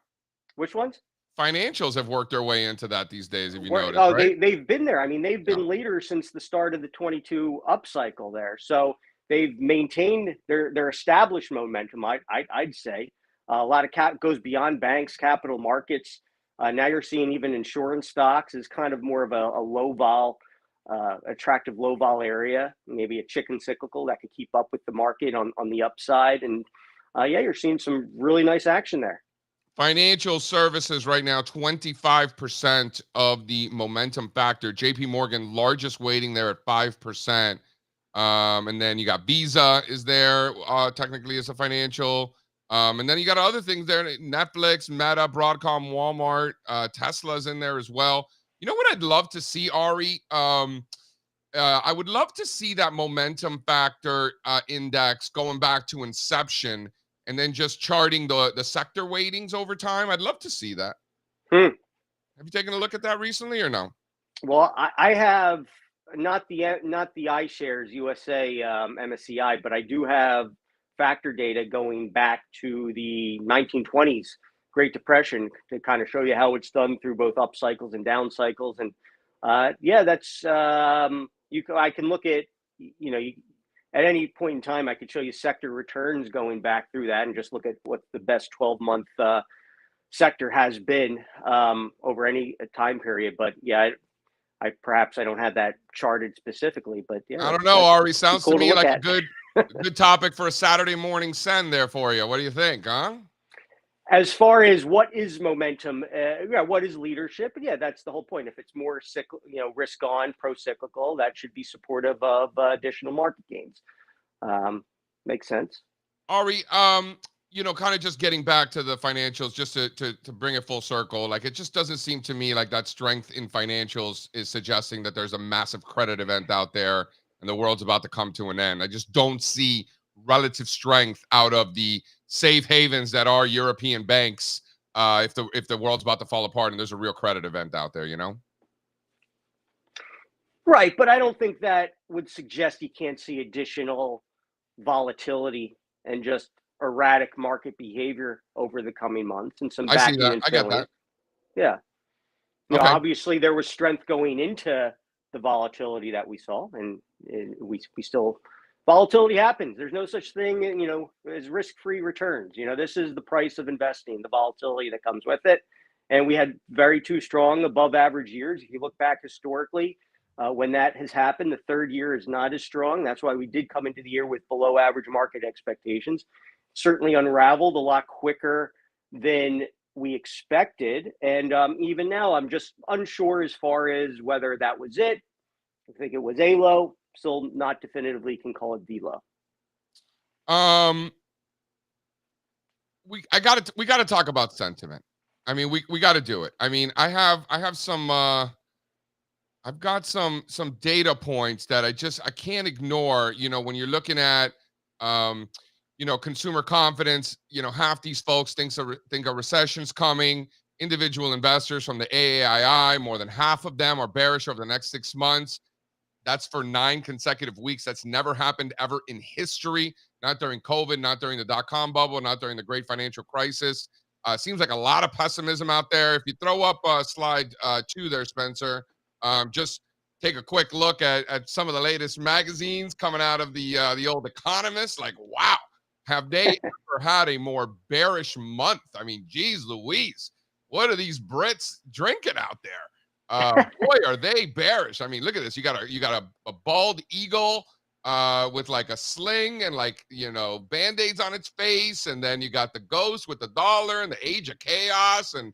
which ones? Financials have worked their way into that these days, if you notice, Oh, right? they've been there. I mean, they've been Yeah. later since the start of the 22 upcycle there. So they've maintained their established momentum. I'd say a lot of cap goes beyond banks, capital markets. Now you're seeing even insurance stocks is kind of more of a low vol, attractive low vol area, maybe a chicken cyclical that could keep up with the market on the upside. And yeah, you're seeing some really nice action there. Financial services right now, 25% of the momentum factor. JP Morgan, largest weighting there at 5%. And then you got Visa is there, technically as a financial. And then you got other things there, Netflix, Meta, Broadcom, Walmart, Tesla's in there as well. You know what I'd love to see, Ari? I would love to see that momentum factor index going back to inception and then just charting the sector weightings over time. I'd love to see that. Have you taken a look at that recently or no? Well, I have not the iShares USA MSCI, but I do have factor data going back to the 1920s Great Depression to kind of show you how it's done through both up cycles and down cycles. And yeah, that's I can look at at any point in time I could show you sector returns going back through that and just look at what the best 12-month sector has been over any time period. But yeah, I perhaps I don't have that charted specifically, but yeah, I don't know, Ari. Sounds cool to me look like at. a good topic for a Saturday morning send there for you. What do you think, huh? As far as what is momentum, yeah, what is leadership? Yeah, that's the whole point. If it's more risk on, pro-cyclical, that should be supportive of additional market gains. Makes sense. Ari, kind of just getting back to the financials, just to bring it full circle. Like, it just doesn't seem to me like that strength in financials is suggesting that there's a massive credit event out there and the world's about to come to an end. I just don't see relative strength out of the safe havens that are European banks. If the world's about to fall apart and there's a real credit event out there, Right, but I don't think that would suggest you can't see additional volatility and just erratic market behavior over the coming months and some I see backing that. and I get filling. that. Yeah. Okay. Obviously there was strength going into the volatility that we saw, and we still volatility happens. There's no such thing, as risk-free returns. This is the price of investing, the volatility that comes with it. And we had two strong above average years. If you look back historically, when that has happened, the third year is not as strong. That's why we did come into the year with below average market expectations. Certainly unraveled a lot quicker than we expected. And even now, I'm just unsure as far as whether that was it. I think it was a low. Still not definitively can call it the low. We got to talk about sentiment. I mean, we got to do it. I mean, I've got some data points that I can't ignore. When you're looking at consumer confidence, half these folks think a recession's coming. Individual investors from the AAII, more than half of them are bearish over the next 6 months. That's for 9 consecutive weeks. That's never happened ever in history. Not during COVID, not during the dot-com bubble, not during the great financial crisis. Seems like a lot of pessimism out there. If you throw up slide 2 there, Spencer, just take a quick look at some of the latest magazines coming out of the old Economist. Like, wow, have they ever had a more bearish month? I mean, geez Louise, what are these Brits drinking out there? Boy, are they bearish. I mean, look at this. You got a bald eagle with like a sling and Band-Aids on its face. And then you got the ghost with the dollar and the age of chaos and,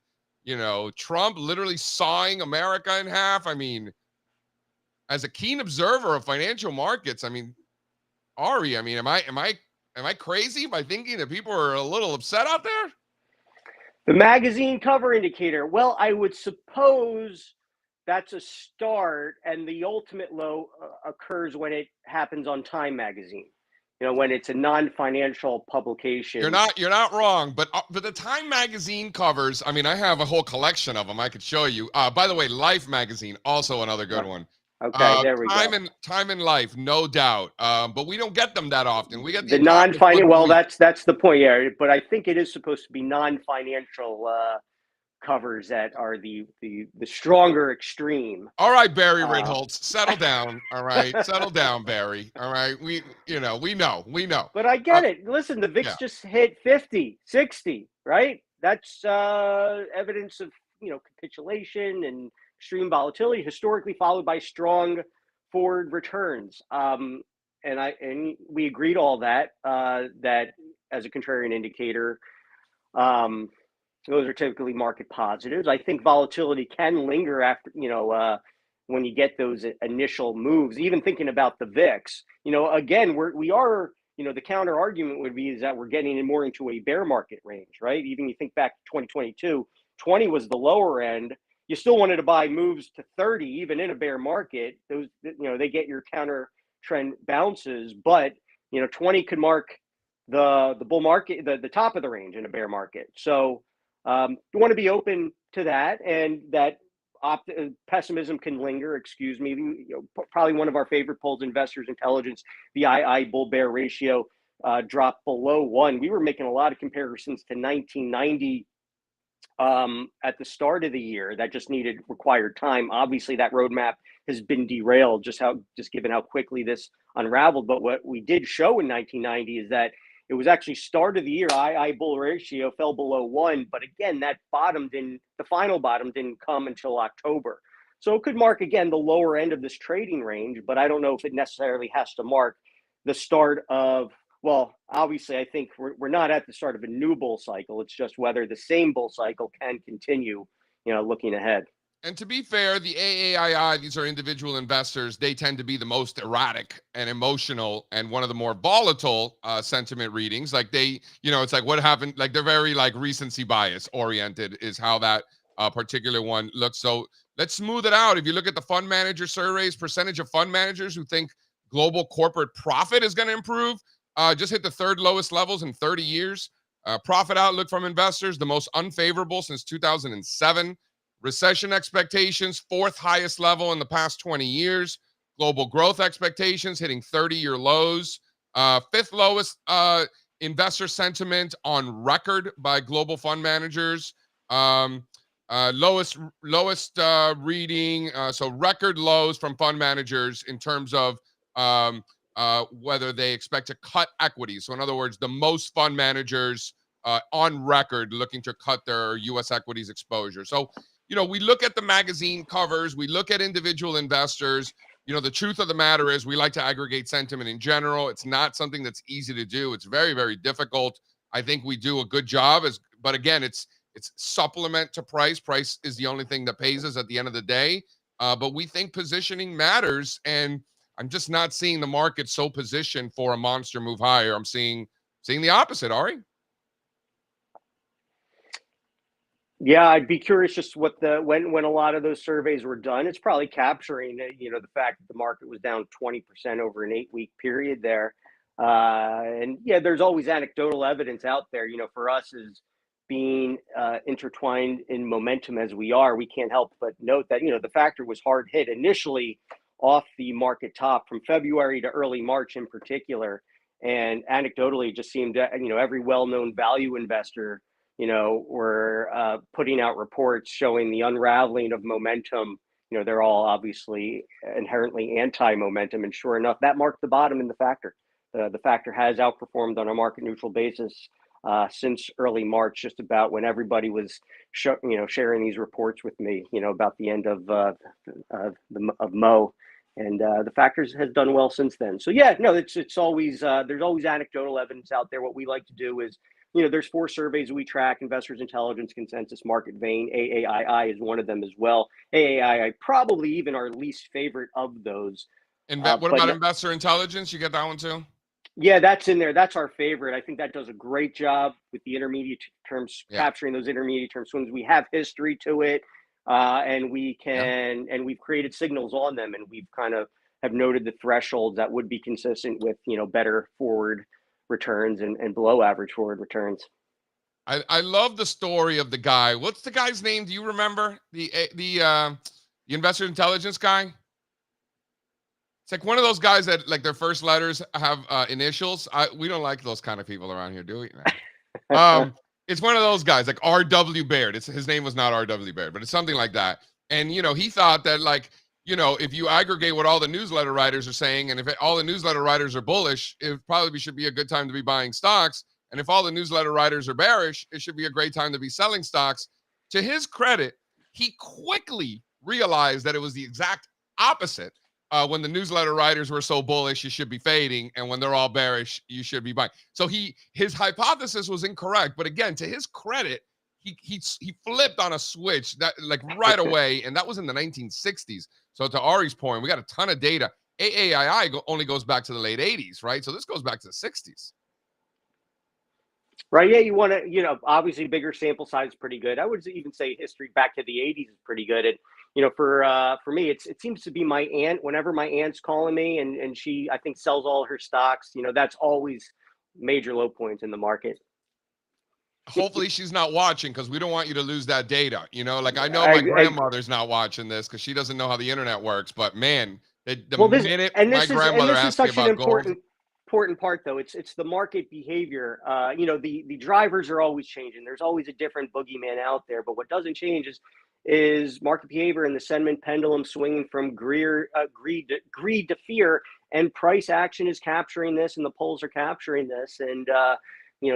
Trump literally sawing America in half. I mean, as a keen observer of financial markets, I mean, Ari, I mean, am I crazy by thinking that people are a little upset out there? The magazine cover indicator. Well, I would suppose that's a start, and the ultimate low occurs when it happens on Time magazine. when it's a non-financial publication. You're not wrong, but the Time magazine covers, I mean, I have a whole collection of them I could show you. By the way, Life magazine, also another good one. Okay, there we go. Time and Life, no doubt. But we don't get them that often. We get The the non-financial. Well, that's the point. Yeah, but I think it is supposed to be non-financial covers that are the stronger extreme. All right, Barry Ritholtz, settle down. All right, settle down, Barry. All right, we know. But I get it. Listen, the VIX just hit 50, 60, right? That's evidence of capitulation and extreme volatility, historically followed by strong forward returns. And we agreed all that that as a contrarian indicator. Those are typically market positives. I think volatility can linger after, when you get those initial moves. Even thinking about the VIX, again, we are, the counter argument would be is that we're getting more into a bear market range, right? Even you think back to 2022, 20 was the lower end. You still wanted to buy moves to 30, even in a bear market. Those, they get your counter trend bounces, but 20 could mark the bull market, the top of the range in a bear market. So you want to be open to that, and that pessimism can linger. Excuse me. Probably one of our favorite polls, Investors Intelligence, the II bull bear ratio dropped below 1. We were making a lot of comparisons to 1990 at the start of the year. That just required time. Obviously, that roadmap has been derailed just given how quickly this unraveled. But what we did show in 1990 is that it was actually start of the year, II bull ratio fell below 1. But again, the final bottom didn't come until October. So it could mark, again, the lower end of this trading range, but I don't know if it necessarily has to mark the start of, well, obviously, I think we're not at the start of a new bull cycle. It's just whether the same bull cycle can continue, looking ahead. And to be fair, the AAII, these are individual investors. They tend to be the most erratic and emotional and one of the more volatile sentiment readings. Like it's like what happened, like they're very like recency bias oriented is how that particular one looks. So let's smooth it out. If you look at the fund manager surveys, percentage of fund managers who think global corporate profit is going to improve, just hit the third lowest levels in 30 years. Profit outlook from investors, the most unfavorable since 2007. Recession expectations, fourth highest level in the past 20 years. Global growth expectations hitting 30-year lows. Fifth lowest investor sentiment on record by global fund managers. Lowest reading, so record lows from fund managers in terms of whether they expect to cut equities. So in other words, the most fund managers on record looking to cut their U.S. equities exposure. So we look at the magazine covers, we look at individual investors. The truth of the matter is we like to aggregate sentiment in general. It's not something that's easy to do. It's very, very difficult. I think we do a good job, but again, it's supplement to price. Price is the only thing that pays us at the end of the day. But we think positioning matters, and I'm just not seeing the market so positioned for a monster move higher. I'm seeing the opposite, Ari. Yeah, I'd be curious just what when a lot of those surveys were done. It's probably capturing the fact that the market was down 20% over an 8-week period there. And yeah, there's always anecdotal evidence out there. For us as being intertwined in momentum as we are, we can't help but note that the factor was hard hit initially off the market top from February to early March in particular. And anecdotally, it just seemed every well-known value investor were putting out reports showing the unraveling of momentum. They're all obviously inherently anti-momentum, and sure enough, that marked the bottom in the factor. The factor has outperformed on a market neutral basis since early March, just about when everybody was sharing these reports with me, about the end of Mo, and the factors has done well since then. So yeah, no, it's always there's always anecdotal evidence out there. What we like to do is, there's 4 surveys we track: Investors Intelligence, Consensus, Market Vein. AAII is one of them as well. AAII probably even our least favorite of those. And what about Investor Intelligence? You get that one too? Yeah, that's in there. That's our favorite. I think that does a great job with the intermediate terms, capturing those intermediate term swings. We have history to it, and we can, and we've created signals on them, and we've kind of have noted the thresholds that would be consistent with, better forward returns and below average forward returns. I love the story of the guy. What's the guy's name? Do you remember the investor intelligence guy? It's like one of those guys that like their first letters have initials. We don't like those kind of people around here, do we? It's one of those guys like R.W. Baird. His name was not R.W. Baird, but it's something like that. And he thought that like if you aggregate what all the newsletter writers are saying, and if all the newsletter writers are bullish, it probably should be a good time to be buying stocks. And if all the newsletter writers are bearish, it should be a great time to be selling stocks. To his credit, he quickly realized that it was the exact opposite. When the newsletter writers were so bullish, you should be fading. And when they're all bearish, you should be buying. So his hypothesis was incorrect. But again, to his credit, he flipped on a switch that like right away. And that was in the 1960s. So to Ari's point, we got a ton of data. AAII only goes back to the late 80s, right? So this goes back to the 60s. Right. Yeah. You want to, obviously bigger sample size is pretty good. I would even say history back to the 80s is pretty good. And, for me, it seems to be my aunt. Whenever my aunt's calling me and she, I think, sells all her stocks, that's always major low points in the market. Hopefully she's not watching because we don't want you to lose that data. Like I know my grandmother's not watching this because she doesn't know how the internet works. But man, my grandmother asked me about gold. Important part though, it's the market behavior. The drivers are always changing. There's always a different boogeyman out there, but what doesn't change is market behavior and the sentiment pendulum swinging from greed to fear, and price action is capturing this, and the polls are capturing this, and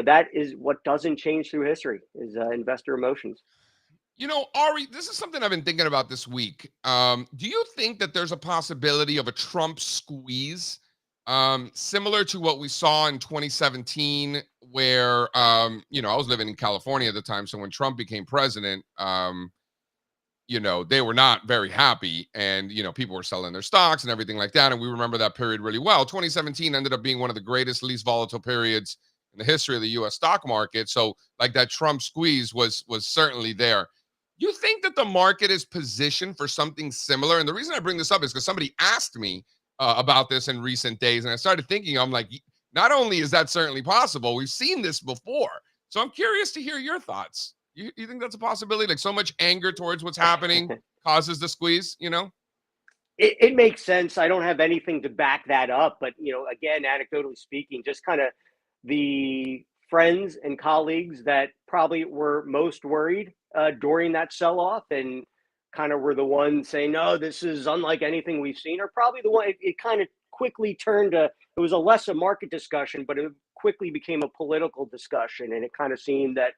that is what doesn't change through history is investor emotions. Ari, this is something I've been thinking about this week. Do you think that there's a possibility of a Trump squeeze? Similar to what we saw in 2017, where, I was living in California at the time. So when Trump became president, they were not very happy and, people were selling their stocks and everything like that. And we remember that period really well. 2017 ended up being one of the greatest, least volatile periods in the history of the U.S. stock market. So like that Trump squeeze was certainly there. You think that the market is positioned for something similar? And the reason I bring this up is because somebody asked me about this in recent days. And I started thinking, I'm like, not only is that certainly possible, we've seen this before. So I'm curious to hear your thoughts. You think that's a possibility? Like so much anger towards what's happening causes the squeeze, It makes sense. I don't have anything to back that up. But, again, anecdotally speaking, just kind of the friends and colleagues that probably were most worried during that sell-off and kind of were the ones saying, no, this is unlike anything we've seen, are probably the one. It kind of quickly turned to, it was a less a market discussion, but it quickly became a political discussion. And it kind of seemed that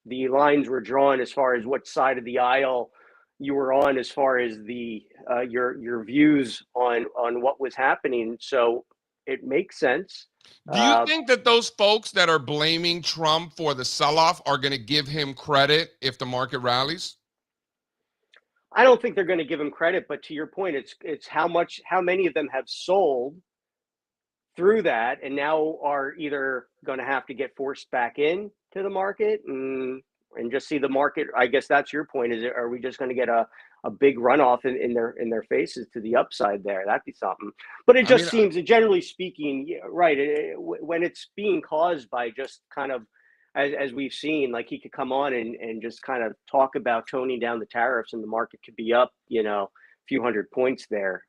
the lines were drawn as far as what side of the aisle you were on, as far as the your views on what was happening. So it makes sense. Do you think that those folks that are blaming Trump for the sell-off are going to give him credit if the market rallies? I don't think they're going to give him credit, but to your point, it's how many of them have sold through that and now are either going to have to get forced back in to the market and just see the market. I guess that's your point. Are we just going to get a big runoff in their faces to the upside there? That'd be something. But it just seems, generally speaking, right, when it's being caused by just kind of, as we've seen, like he could come on and just kind of talk about toning down the tariffs and the market could be up, a few hundred points there.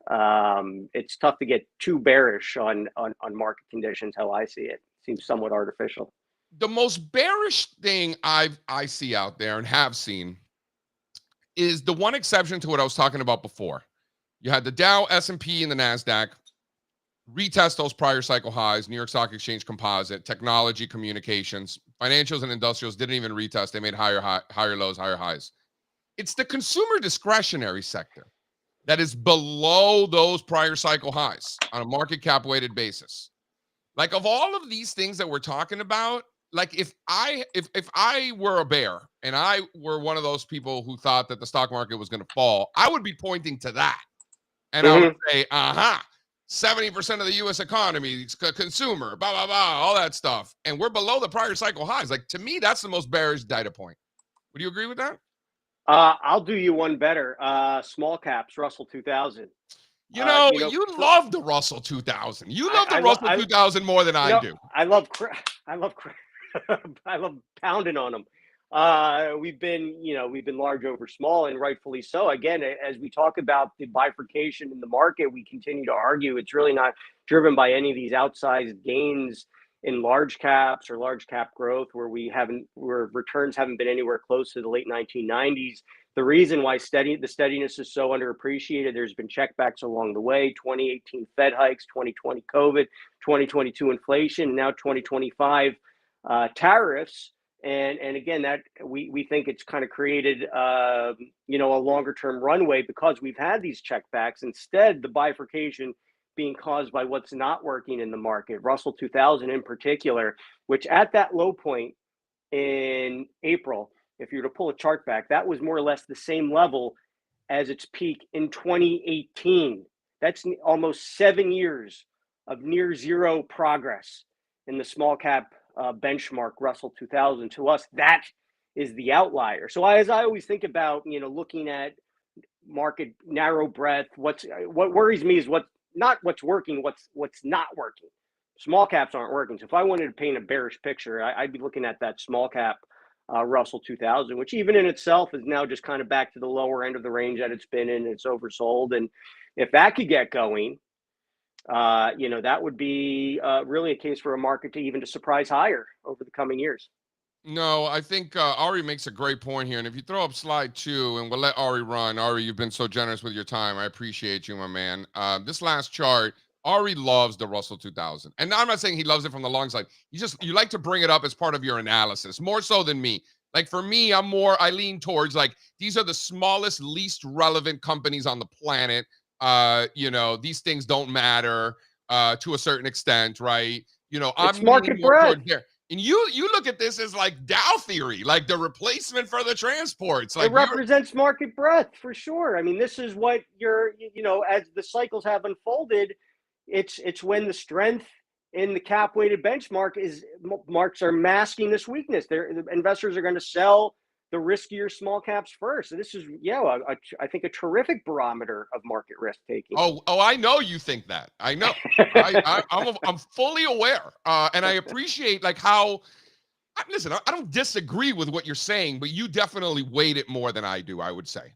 It's tough to get too bearish on market conditions. How I see it seems somewhat artificial. The most bearish thing I see out there and have seen is the one exception to what I was talking about before. You had the Dow, S&P, and the NASDAQ retest those prior cycle highs. New York Stock Exchange Composite, technology, communications, financials, and industrials didn't even retest. They made higher lows, higher highs. It's the consumer discretionary sector that is below those prior cycle highs on a market cap weighted basis. Like of all of these things that we're talking about, like if I were a bear and I were one of those people who thought that the stock market was going to fall, I would be pointing to that. And I would say, 70% of the U.S. economy, consumer, blah, blah, blah, all that stuff. And we're below the prior cycle highs. Like, to me, that's the most bearish data point. Would you agree with that? I'll do you one better. Small caps, Russell 2000. You love the Russell 2000. You love the Russell 2000 more than I do. I love I love pounding on them. We've been large over small, and rightfully so. Again, as we talk about the bifurcation in the market, we continue to argue it's really not driven by any of these outsized gains in large caps or large cap growth, where returns haven't been anywhere close to the late 1990s. The reason why the steadiness is so underappreciated, there's been checkbacks along the way: 2018 Fed hikes, 2020 COVID, 2022 inflation, and now 2025 tariffs. And again, that we think it's kind of created a longer term runway because we've had these checkbacks. Instead, the bifurcation being caused by what's not working in the market, Russell 2000 in particular, which at that low point in April, if you were to pull a chart back, that was more or less the same level as its peak in 2018. That's almost 7 years of near zero progress in the small cap benchmark Russell 2000. To us, that is the outlier. So as I always think about, looking at market narrow breadth, what worries me is not what's working, what's not working. Small caps aren't working. So if I wanted to paint a bearish picture, I'd be looking at that small cap Russell 2000, which even in itself is now just kind of back to the lower end of the range that it's been in. It's oversold. And if that could get going, that would be really a case for a market to even to surprise higher over the coming years. No, I think Ari makes a great point here. And if you throw up slide 2, and we'll let Ari run. Ari, you've been so generous with your time. I appreciate you, my man. This last chart, Ari loves the Russell 2000. And I'm not saying he loves it from the long side. You like to bring it up as part of your analysis, more so than me. Like for me, I lean towards like, these are the smallest, least relevant companies on the planet. These things don't matter to a certain extent, right? I'm market breadth there. And you look at this as like Dow theory, like the replacement for the transports. Like it represents market breadth for sure. I mean, this is what as the cycles have unfolded, it's when the strength in the cap weighted benchmark marks are masking this weakness. The investors are going to sell the riskier small caps first. So this is, I think a terrific barometer of market risk taking. Oh, I know you think that. I know. I'm fully aware, and I appreciate like how. Listen, I don't disagree with what you're saying, but you definitely weight it more than I do. I would say,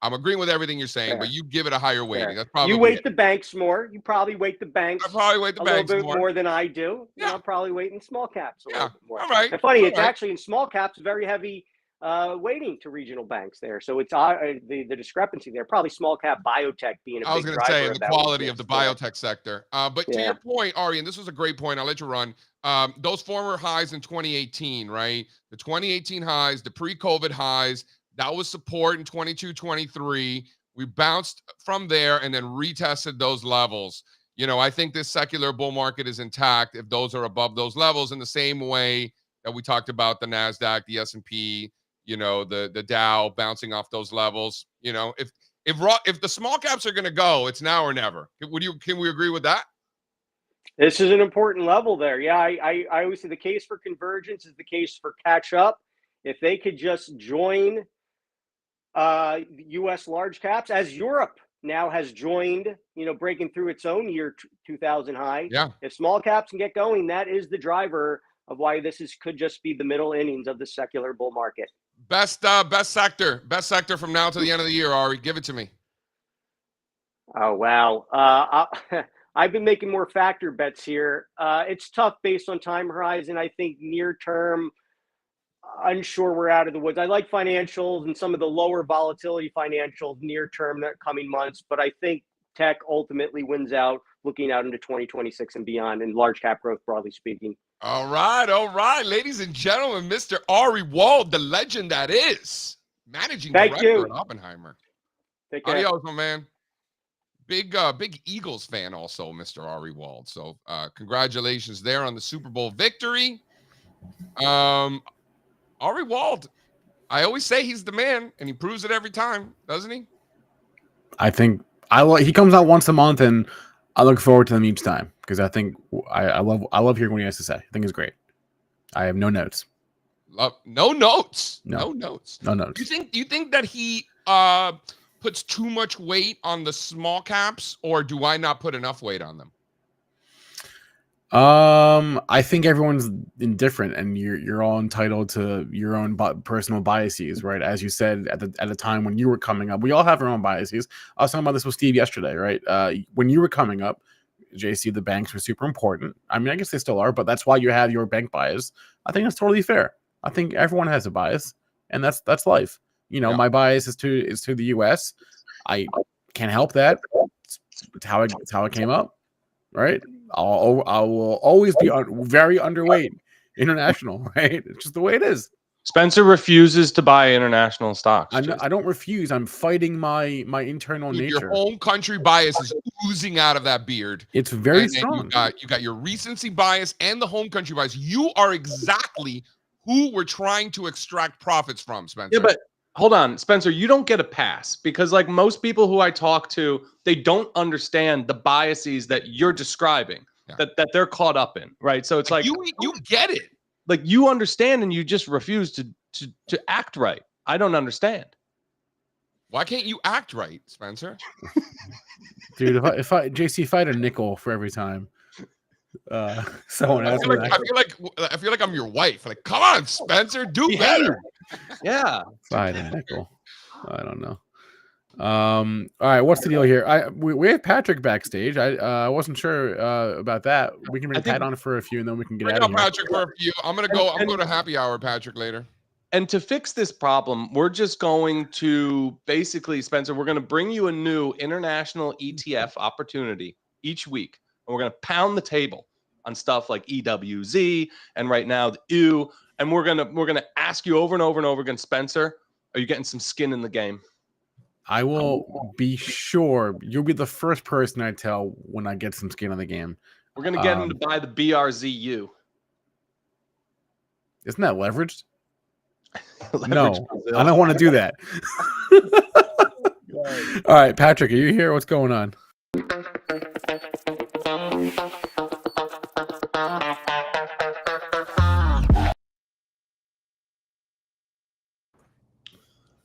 I'm agreeing with everything you're saying, but you give it a higher weighting. That's probably you weight the banks more. You probably weight the banks. I probably weight the banks a little bit more than I do. Yeah. I'm probably weighting small caps a little bit more. All right. And funny, it's actually in small caps very heavy weighting to regional banks there. So it's the discrepancy there. Probably small cap biotech being a big driver. I was going to say the quality of the biotech sector. But to your point, Ari, and this was a great point. I'll let you run. Those former highs in 2018, right? The 2018 highs, the pre-COVID highs, that was support in 22, 23. We bounced from there and then retested those levels. I think this secular bull market is intact if those are above those levels, in the same way that we talked about the NASDAQ, the S&P, the Dow bouncing off those levels. If the small caps are going to go, it's now or never. Can we agree with that? This is an important level there. Yeah, I always say the case for convergence is the case for catch up. If they could just join U.S. large caps, as Europe now has joined, breaking through its own year 2000 high. Yeah. If small caps can get going, that is the driver of why this could just be the middle innings of the secular bull market. Best sector from now to the end of the year, Ari. Give it to me. Oh, wow. I've been making more factor bets here. It's tough based on time horizon. I think near term, unsure we're out of the woods. I like financials and some of the lower volatility financials near term that coming months, but I think tech ultimately wins out looking out into 2026 and beyond, and large cap growth, broadly speaking. All right. Ladies and gentlemen, Mr. Ari Wald, the legend that is managing director at Oppenheimer. Take care. Adios, my man. Big Eagles fan also, Mr. Ari Wald. So congratulations there on the Super Bowl victory. Ari Wald, I always say he's the man, and he proves it every time, doesn't he? I think he comes out once a month, and I look forward to them each time because I think I love hearing what he has to say. I think it's great. I have no notes. No notes. No notes. You think that he puts too much weight on the small caps, or do I not put enough weight on them? I think everyone's indifferent, and you're all entitled to your own personal biases, right? As you said at the time when you were coming up, we all have our own biases. I was talking about this with Steve yesterday, right? When you were coming up, JC, the banks were super important. I mean, I guess they still are, but that's why you have your bank bias. I think that's totally fair. I think everyone has a bias, and that's life. You know, my bias is to the U.S. I can't help that. It's how it came up, right? I will always be very underweight international, right? It's just the way it is. Spencer refuses to buy international stocks. I don't refuse. I'm fighting my internal Dude, nature. your home country bias is oozing out of that beard. It's very And strong. you got your recency bias and the home country bias. You are exactly who we're trying to extract profits from, Spencer. Yeah, but hold on, Spencer, you don't get a pass because like most people who I talk to, they don't understand the biases that you're describing, that they're caught up in, right? So it's like you get it. Like you understand and you just refuse to act right. I don't understand. Why can't you act right, Spencer? Dude, if I had a nickel for every time someone else I feel like I'm your wife. Like, come on, Spencer, do better. Yeah. If I had a nickel. I don't know. All right, what's the deal here? We have Patrick backstage. I wasn't sure about that. We can bring Pat on for a few, and then we can get out of here. Patrick for a few. I'm gonna go to happy hour, Patrick, later. And to fix this problem, we're just going to basically, Spencer, we're going to bring you a new international ETF opportunity each week, and we're going to pound the table on stuff like EWZ and right now the EU, and we're gonna ask you over and over and over again, Spencer, are you getting some skin in the game? I will be sure you'll be the first person I tell when I get some skin on the game. We're going to get him to buy the BRZU. Isn't that leveraged? No, I don't want to do that. All right, Patrick, are you here? What's going on?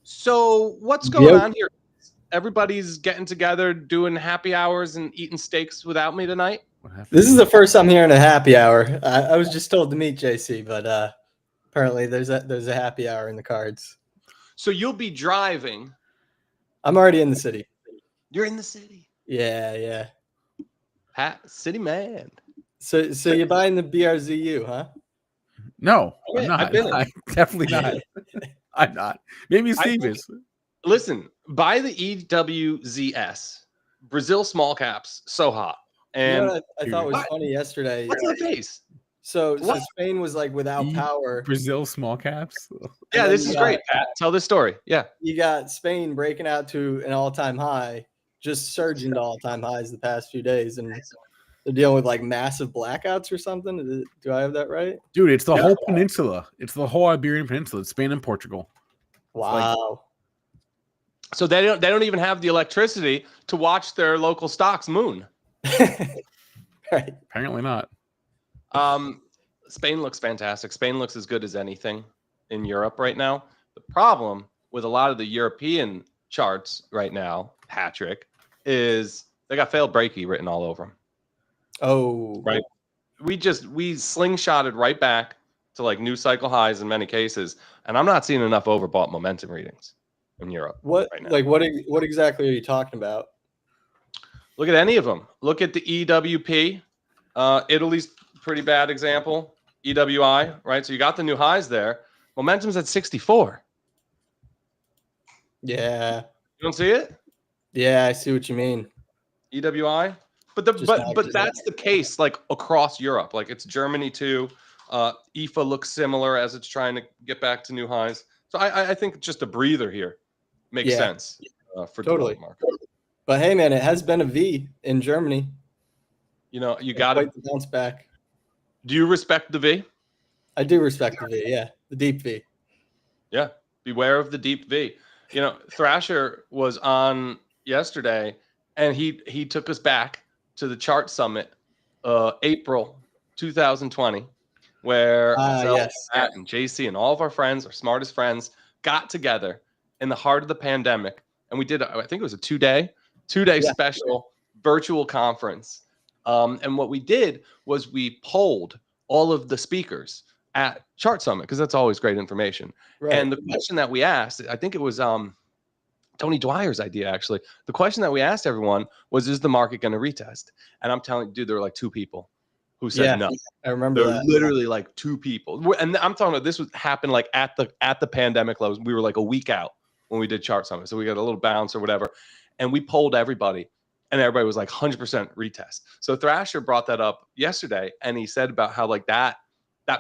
So what's going on here? Everybody's getting together, doing happy hours and eating steaks without me tonight. This is the first I'm hearing a happy hour. I was just told to meet JC, but apparently there's a happy hour in the cards. So you'll be driving. I'm already in the city. You're in the city. Yeah. City man. So you're buying the BRZU, huh? No, Okay, I'm not. I'm definitely not. I'm not. Maybe Steve is. Listen, buy the EWZS. Brazil small caps, so hot. And you know what I thought was funny yesterday. What's the case? So Spain was like without power. Brazil small caps. Yeah, this is great, Pat. Tell this story. Yeah. You got Spain breaking out to an all-time high, just surging to all-time highs the past few days, and they're dealing with like massive blackouts or something. Do I have that right? Dude, it's the whole peninsula. It's the whole Iberian Peninsula. It's Spain and Portugal. Wow. So they don't even have the electricity to watch their local stocks moon. Right. Apparently not. Spain looks fantastic. Spain looks as good as anything in Europe right now. The problem with a lot of the European charts right now, Patrick, is they got failed breaky written all over them. Oh, right. We slingshotted right back to like new cycle highs in many cases, and I'm not seeing enough overbought momentum readings in Europe. What right now. like what exactly are you talking about? Look at any of them. Look at the EWP. Italy's pretty bad example. EWI, right? So you got the new highs there. Momentum's at 64. Yeah. You don't see it? Yeah, I see what you mean. EWI. But that's the case like across Europe. Like it's Germany too. IFA looks similar as it's trying to get back to new highs. So I think just a breather here makes sense for totally. the market. But hey, man, it has been a V in Germany. You know, you got to bounce back. Do you respect the V? I do respect the V. Yeah, the deep V. Yeah, beware of the deep V. You know, Thrasher was on yesterday, and he took us back to the chart summit, April 2020, where Matt and JC and all of our friends, our smartest friends, got together in the heart of the pandemic, and we did, I think it was a two-day special virtual conference. And what we did was we polled all of the speakers at Chart Summit, because that's always great information. Right. And the question that we asked, I think it was Tony Dwyer's idea, actually. The question that we asked everyone was, is the market going to retest? And I'm telling you, dude, there were like 2 people who said no. I remember There were that. literally like 2 people. And I'm talking about, this was happened like at the pandemic lows. We were like a week out when we did Chart Summit. So we got a little bounce or whatever. And we polled everybody. And everybody was like 100% retest. So Thrasher brought that up yesterday. And he said about how like that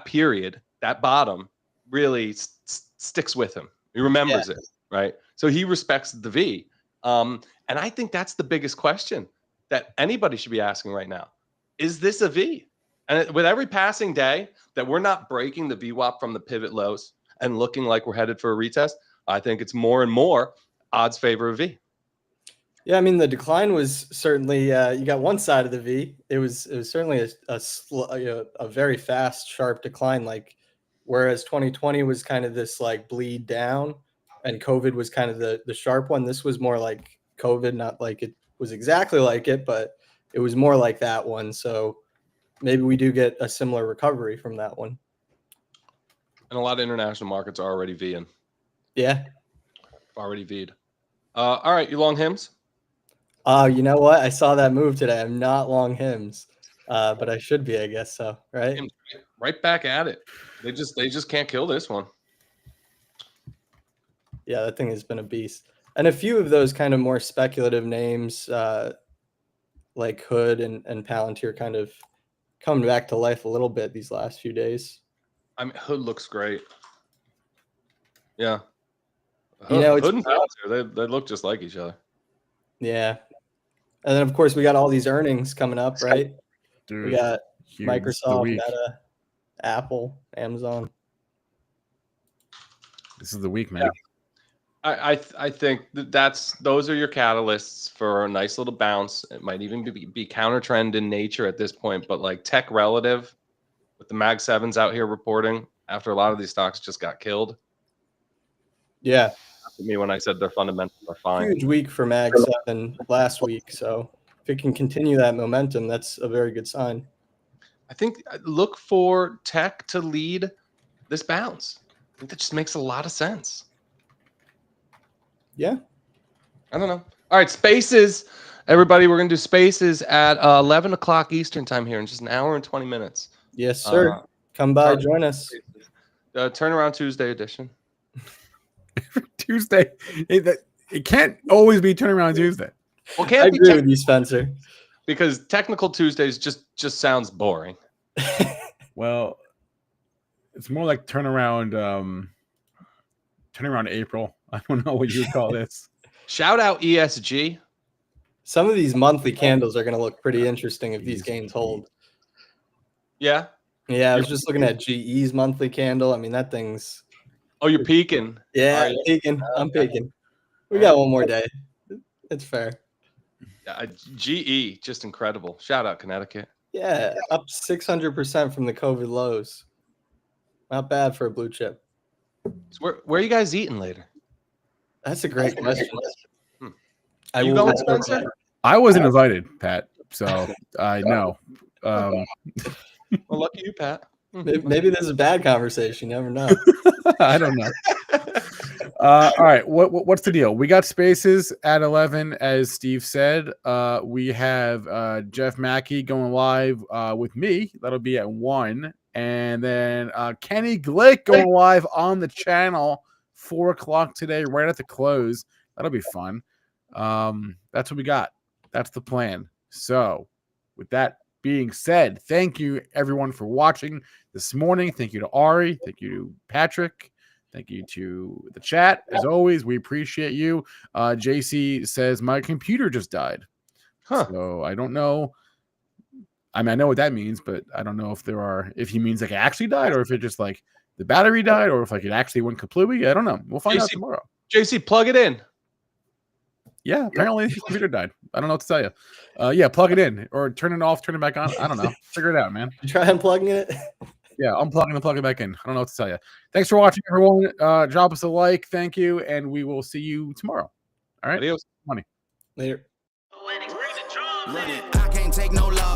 period, that bottom really sticks with him. He remembers it, right? So he respects the V. And I think that's the biggest question that anybody should be asking right now. Is this a V? And with every passing day that we're not breaking the VWAP from the pivot lows and looking like we're headed for a retest, I think it's more and more odds favor a V. Yeah, I mean, the decline was certainly, you got one side of the V. It was certainly a very fast, sharp decline. Like, whereas 2020 was kind of this like bleed down, and COVID was kind of the sharp one. This was more like COVID, not like it was exactly like it, but it was more like that one. So maybe we do get a similar recovery from that one. And a lot of international markets are already V'ing. Yeah. Already V'd. All right, you long hymns? You know what? I saw that move today. I'm not long hymns, but I should be, I guess so. Right? Right back at it. They just can't kill this one. Yeah, that thing has been a beast. And a few of those kind of more speculative names, like Hood and Palantir, kind of coming back to life a little bit these last few days. I mean, Hood looks great. Yeah. Hood and Palantir, they look just like each other. Yeah. And then, of course, we got all these earnings coming up, right? Dude, we got huge. Microsoft, Meta, Apple, Amazon. This is the week, man. I think those are your catalysts for a nice little bounce. It might even be counter trend in nature at this point, but like tech relative with the Mag 7s out here reporting after a lot of these stocks just got killed. Yeah. To me, when I said their fundamentals are fine. Huge week for Mag 7 last week. So if it can continue that momentum, that's a very good sign. I think look for tech to lead this bounce. I think that just makes a lot of sense. Yeah. I don't know. All right, Spaces. Everybody, we're going to do Spaces at 11 o'clock Eastern time here in just an hour and 20 minutes. Yes, sir. Come by, join us. Turnaround Tuesday edition. Tuesday. It can't always be turnaround Tuesday. Well, I agree with you, Spencer. Because technical Tuesdays just sounds boring. Well, it's more like turnaround April. I don't know what you would call this. Shout out ESG. Some of these monthly candles are going to look pretty interesting if these gains hold. Yeah. Yeah, I was just looking at GE's monthly candle. I mean, that thing's. Oh, you're peaking. Yeah, peaking. I'm peaking. We got one more day. It's fair. GE, just incredible. Shout out Connecticut. Yeah, up 600% from the COVID lows. Not bad for a blue chip. So where are you guys eating later? That's a great question. Are you going, Spencer? I wasn't invited, Pat. So I know. Well, lucky you, Pat. Maybe this is a bad conversation. You never know. I don't know. All right. What's the deal? We got Spaces at 11, as Steve said. We have Jeff Mackey going live with me. That'll be at 1. And then Kenny Glick going live on the channel 4 o'clock today, right at the close. That'll be fun. That's what we got. That's the plan. So with that being said, thank you everyone for watching this morning. Thank you to Ari. Thank you to Patrick. Thank you to the chat. As always, we appreciate you. JC says, my computer just died. Huh. So I don't know. I mean, I know what that means, but I don't know if he means like it actually died or if it just like the battery died or if like it actually went completely. I don't know. We'll find out tomorrow. JC, plug it in. Yeah, apparently his computer died. I don't know what to tell you. Yeah, plug it in or turn it off, turn it back on. I don't know. Figure it out, man. Try unplugging it. Yeah, unplugging and plug it back in. I don't know what to tell you. Thanks for watching, everyone. Drop us a like. Thank you, and we will see you tomorrow. All right. Adios. Later. I can't take no loss.